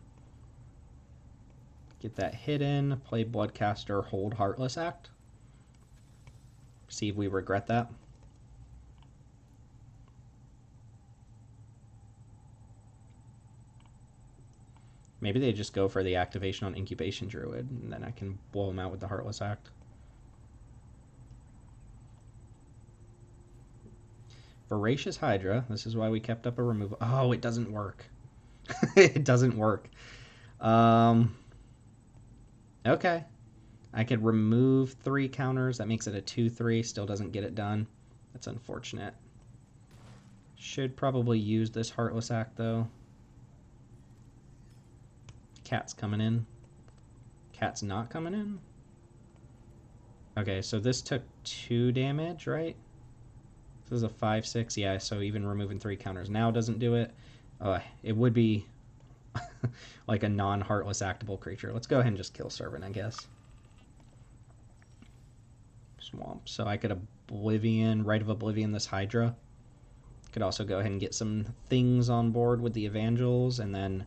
Get that hidden, play Bloodcaster, hold Heartless Act. See if we regret that. Maybe they just go for the activation on Incubation Druid, and then I can blow them out with the Heartless Act. Voracious Hydra. This is why we kept up a removal. Oh, it doesn't work. It doesn't work. Okay. I could remove 3 counters. That makes it a 2-3. Still doesn't get it done. That's unfortunate. Should probably use this Heartless Act, though. Cat's coming in. Cat's not coming in? Okay, so this took 2 damage, right? This is a 5-6. Yeah, so even removing 3 counters now doesn't do it. It would be like a non-Heartless actable creature. Let's go ahead and just kill Servant, I guess. Swamp. So I could Oblivion, Rite of Oblivion this Hydra. Could also go ahead and get some things on board with the Evangels, and then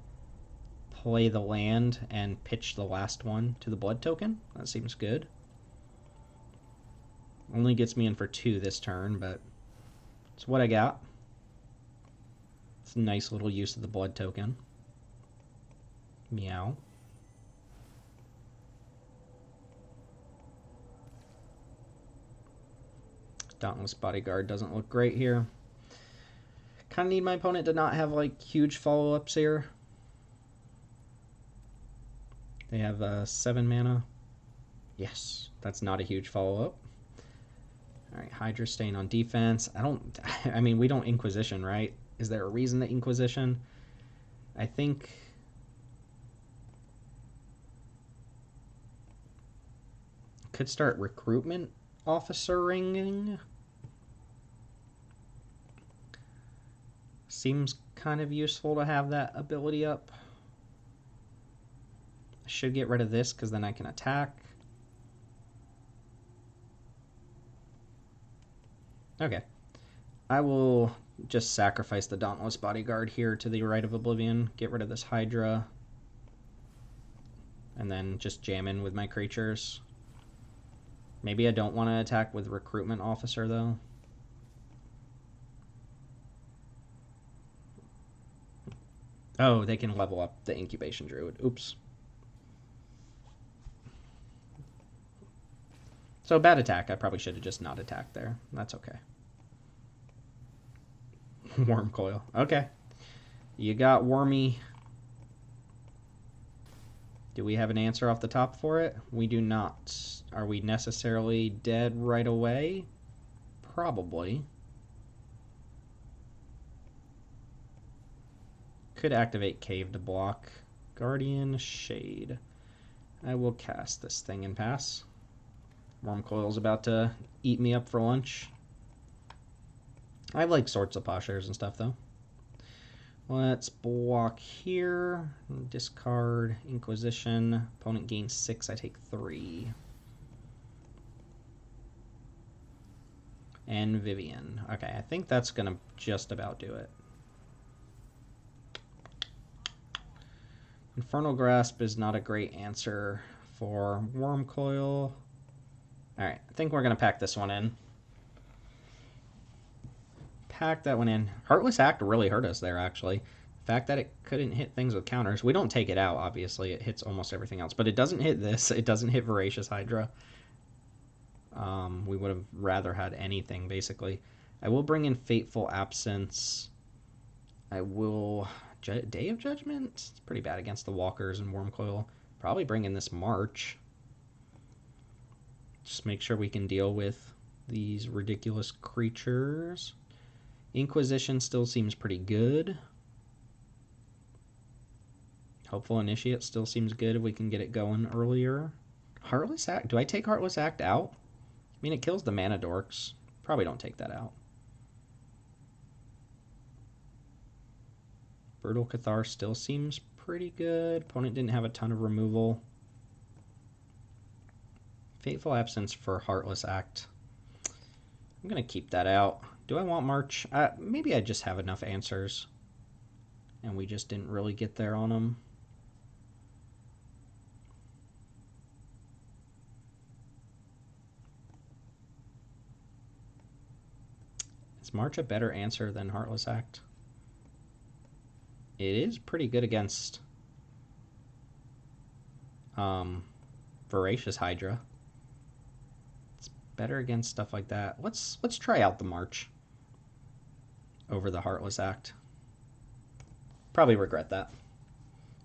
play the land and pitch the last one to the blood token. That seems good. Only gets me in for 2 this turn, but it's what I got. It's a nice little use of the blood token. Meow. Dauntless Bodyguard doesn't look great here. Kind of need my opponent to not have like huge follow-ups here. They have 7 mana. Yes, that's not a huge follow-up. Alright, Hydra staying on defense. I mean, we don't Inquisition, right? Is there a reason to Inquisition? I think... could start recruitment officering. Seems kind of useful to have that ability up. I should get rid of this because then I can attack. Okay. I will just sacrifice the Dauntless Bodyguard here to the Rite of Oblivion. Get rid of this Hydra. And then just jam in with my creatures. Maybe I don't want to attack with Recruitment Officer, though. Oh, they can level up the Incubation Druid. Oops. So, bad attack. I probably should have just not attacked there. That's okay. Worm Coil. Okay. You got Wormy. Do we have an answer off the top for it? We do not. Are we necessarily dead right away? Probably. Could activate Cave to block. Guardian Shade. I will cast this thing and pass. Worm Coil's about to eat me up for lunch. I like Swords of Plowshares and stuff, though. Let's block here. Discard Inquisition. Opponent gains 6. I take 3. And Vivian. Okay, I think that's going to just about do it. Infernal Grasp is not a great answer for Worm Coil. Alright, I think we're going to pack this one in. Pack that one in. Heartless Act really hurt us there, actually. The fact that it couldn't hit things with counters. We don't take it out, obviously. It hits almost everything else. But it doesn't hit this. It doesn't hit Voracious Hydra. We would have rather had anything, basically. I will bring in Fateful Absence. I will... Day of Judgment? It's pretty bad against the Walkers and Wormcoil. Probably bring in this March. Just make sure we can deal with these ridiculous creatures. Inquisition still seems pretty good. Hopeful Initiate still seems good if we can get it going earlier. Heartless Act? Do I take Heartless Act out? I mean, it kills the Mana Dorks. Probably don't take that out. Brutal Cathar still seems pretty good. Opponent didn't have a ton of removal. Fateful Absence for Heartless Act. I'm going to keep that out. Do I want March? Maybe I just have enough answers. And we just didn't really get there on them. Is March a better answer than Heartless Act? It is pretty good against Voracious Hydra. It's better against stuff like that. Let's try out the March over the Heartless Act. Probably regret that,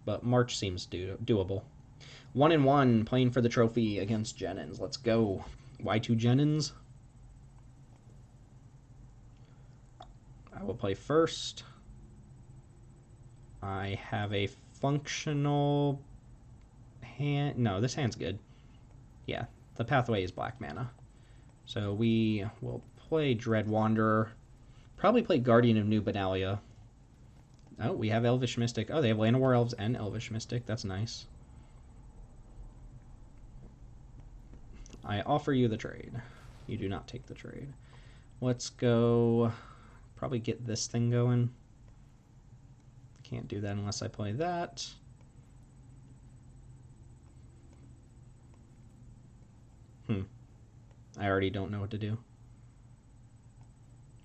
but March seems doable. 1-1 playing for the trophy against Jennings. Let's go. Y2 Jennings. I will play first. I have a functional hand. No, this hand's good. Yeah, the pathway is black mana. So we will play Dread Wanderer. Probably play Guardian of New Benalia. Oh, we have Elvish Mystic. Oh, they have Land of War Elves and Elvish Mystic. That's nice. I offer you the trade. You do not take the trade. Let's go... Probably get this thing going. Can't do that unless I play that. I already don't know what to do.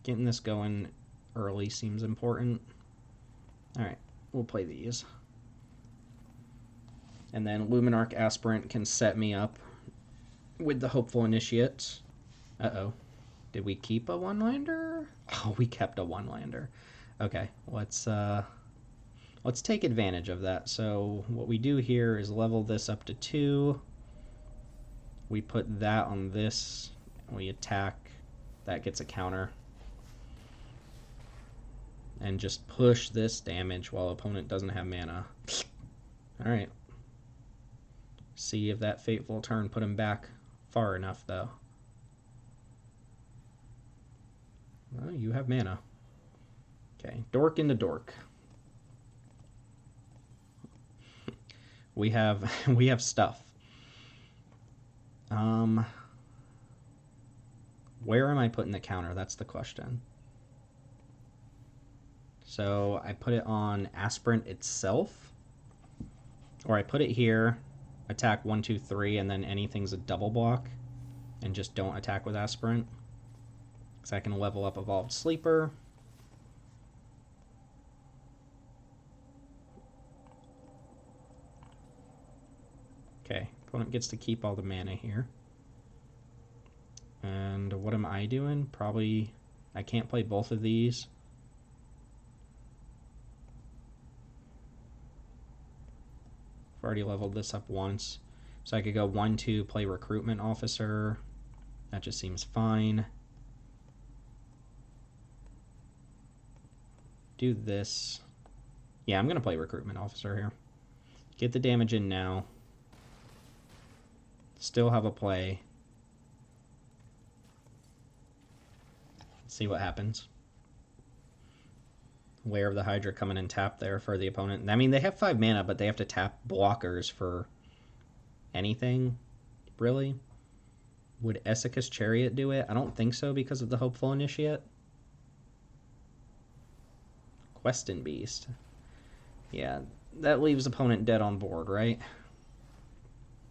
Getting this going early seems important. Alright, we'll play these. And then Luminarch Aspirant can set me up with the Hopeful Initiate. Uh-oh. Did we keep a one-lander? Oh, we kept a one-lander. Okay, let's take advantage of that. So what we do here is level this up to 2. We put that on this. We attack. That gets a counter. And just push this damage while opponent doesn't have mana. Alright. See if that Fateful Turn put him back far enough, though. Well, you have mana. Okay, Dork into Dork. We have stuff. Where am I putting the counter? That's the question. So I put it on Aspirant itself, or I put it here, attack 1, 2, 3, and then anything's a double block, and just don't attack with Aspirant. Because I can level up Evolved Sleeper. Okay, opponent gets to keep all the mana here. And what am I doing? Probably, I can't play both of these. I've already leveled this up once. So I could go 1, 2, play Recruitment Officer. That just seems fine. Do this. Yeah, I'm going to play Recruitment Officer here. Get the damage in now. Still have a play. See what happens. Lair of the Hydra coming in tap there for the opponent. I mean, they have 5 mana, but they have to tap blockers for anything, really. Would Essica's Chariot do it? I don't think so because of the Hopeful Initiate. Questing Beast. Yeah, that leaves opponent dead on board, right?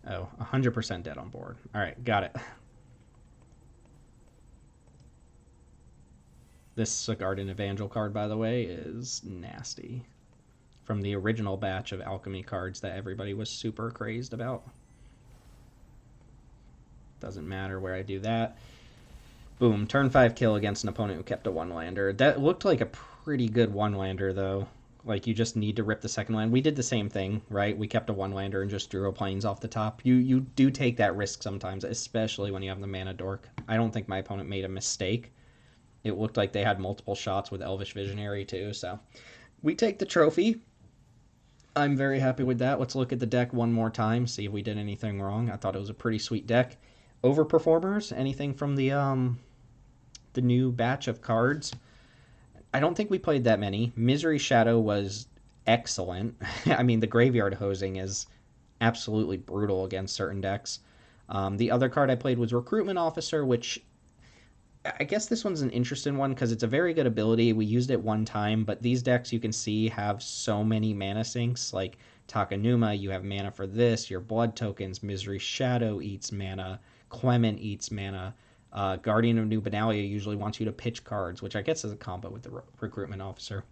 Oh, 100% dead on board. Alright, got it. This Garden Evangel card, by the way, is nasty. From the original batch of Alchemy cards that everybody was super crazed about. Doesn't matter where I do that. Boom, turn 5 kill against an opponent who kept a 1-lander. That looked like a pretty good 1-lander, though. Like, you just need to rip the second land. We did the same thing, right? We kept a 1-lander and just drew a plains off the top. You do take that risk sometimes, especially when you have the mana dork. I don't think my opponent made a mistake. It looked like they had multiple shots with Elvish Visionary, too, so... We take the trophy. I'm very happy with that. Let's look at the deck one more time, see if we did anything wrong. I thought it was a pretty sweet deck. Overperformers? Anything from the new batch of cards? I don't think we played that many. Misery Shadow was excellent. I mean, the Graveyard Hosing is absolutely brutal against certain decks. The other card I played was Recruitment Officer, which I guess this one's an interesting one because it's a very good ability. We used it one time, but these decks you can see have so many mana sinks. Like Takanuma, you have mana for this. Your Blood Tokens, Misery Shadow eats mana. Clement eats mana. Guardian of New Benalia usually wants you to pitch cards, which I guess is a combo with the Recruitment Officer.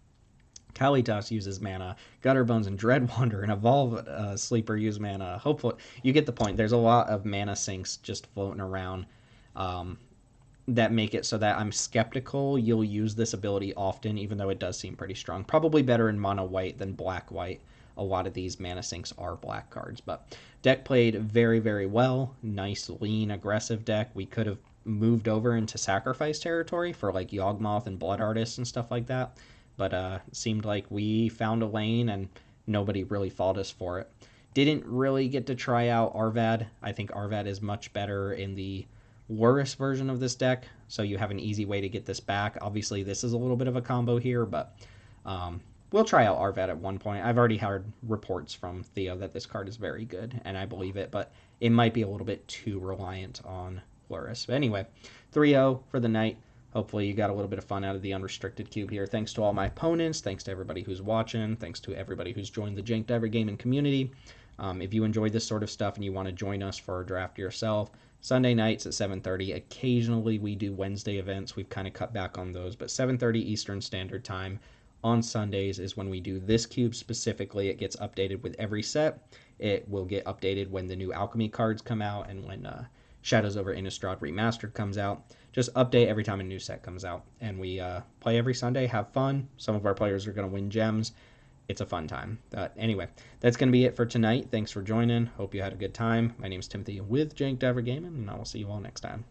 Kalitas uses mana. Gutterbones and Dreadwander and Evolve Sleeper use mana. Hopefully, you get the point. There's a lot of mana sinks just floating around that make it so that I'm skeptical you'll use this ability often, even though it does seem pretty strong. Probably better in mono white than black white. A lot of these mana sinks are black cards, but deck played very, very well. Nice, lean, aggressive deck. We could have moved over into sacrifice territory for like Yawgmoth and Blood Artist and stuff like that, but it seemed like we found a lane and nobody really fought us for it. Didn't really get to try out Arvad. I think Arvad is much better in the Lurrus version of this deck, so you have an easy way to get this back. Obviously, this is a little bit of a combo here, but we'll try out Arvad at one point. I've already heard reports from Theo that this card is very good, and I believe it, but it might be a little bit too reliant on Lurrus. But anyway, 3-0 for the night. Hopefully you got a little bit of fun out of the Unrestricted Cube here. Thanks to all my opponents. Thanks to everybody who's watching. Thanks to everybody who's joined the Jank Diver Gaming community. If you enjoy this sort of stuff and you want to join us for a draft yourself, Sunday nights at 7:30. Occasionally we do Wednesday events. We've kind of cut back on those, but 7:30 Eastern Standard Time on Sundays is when we do this cube specifically. It gets updated with every set. It will get updated when the new Alchemy cards come out and when Shadows over Innistrad Remastered comes out. Just update every time a new set comes out. And we play every Sunday, have fun. Some of our players are going to win gems. It's a fun time. Anyway, that's going to be it for tonight. Thanks for joining. Hope you had a good time. My name is Timothy with Jank Diver Gaming, and I will see you all next time.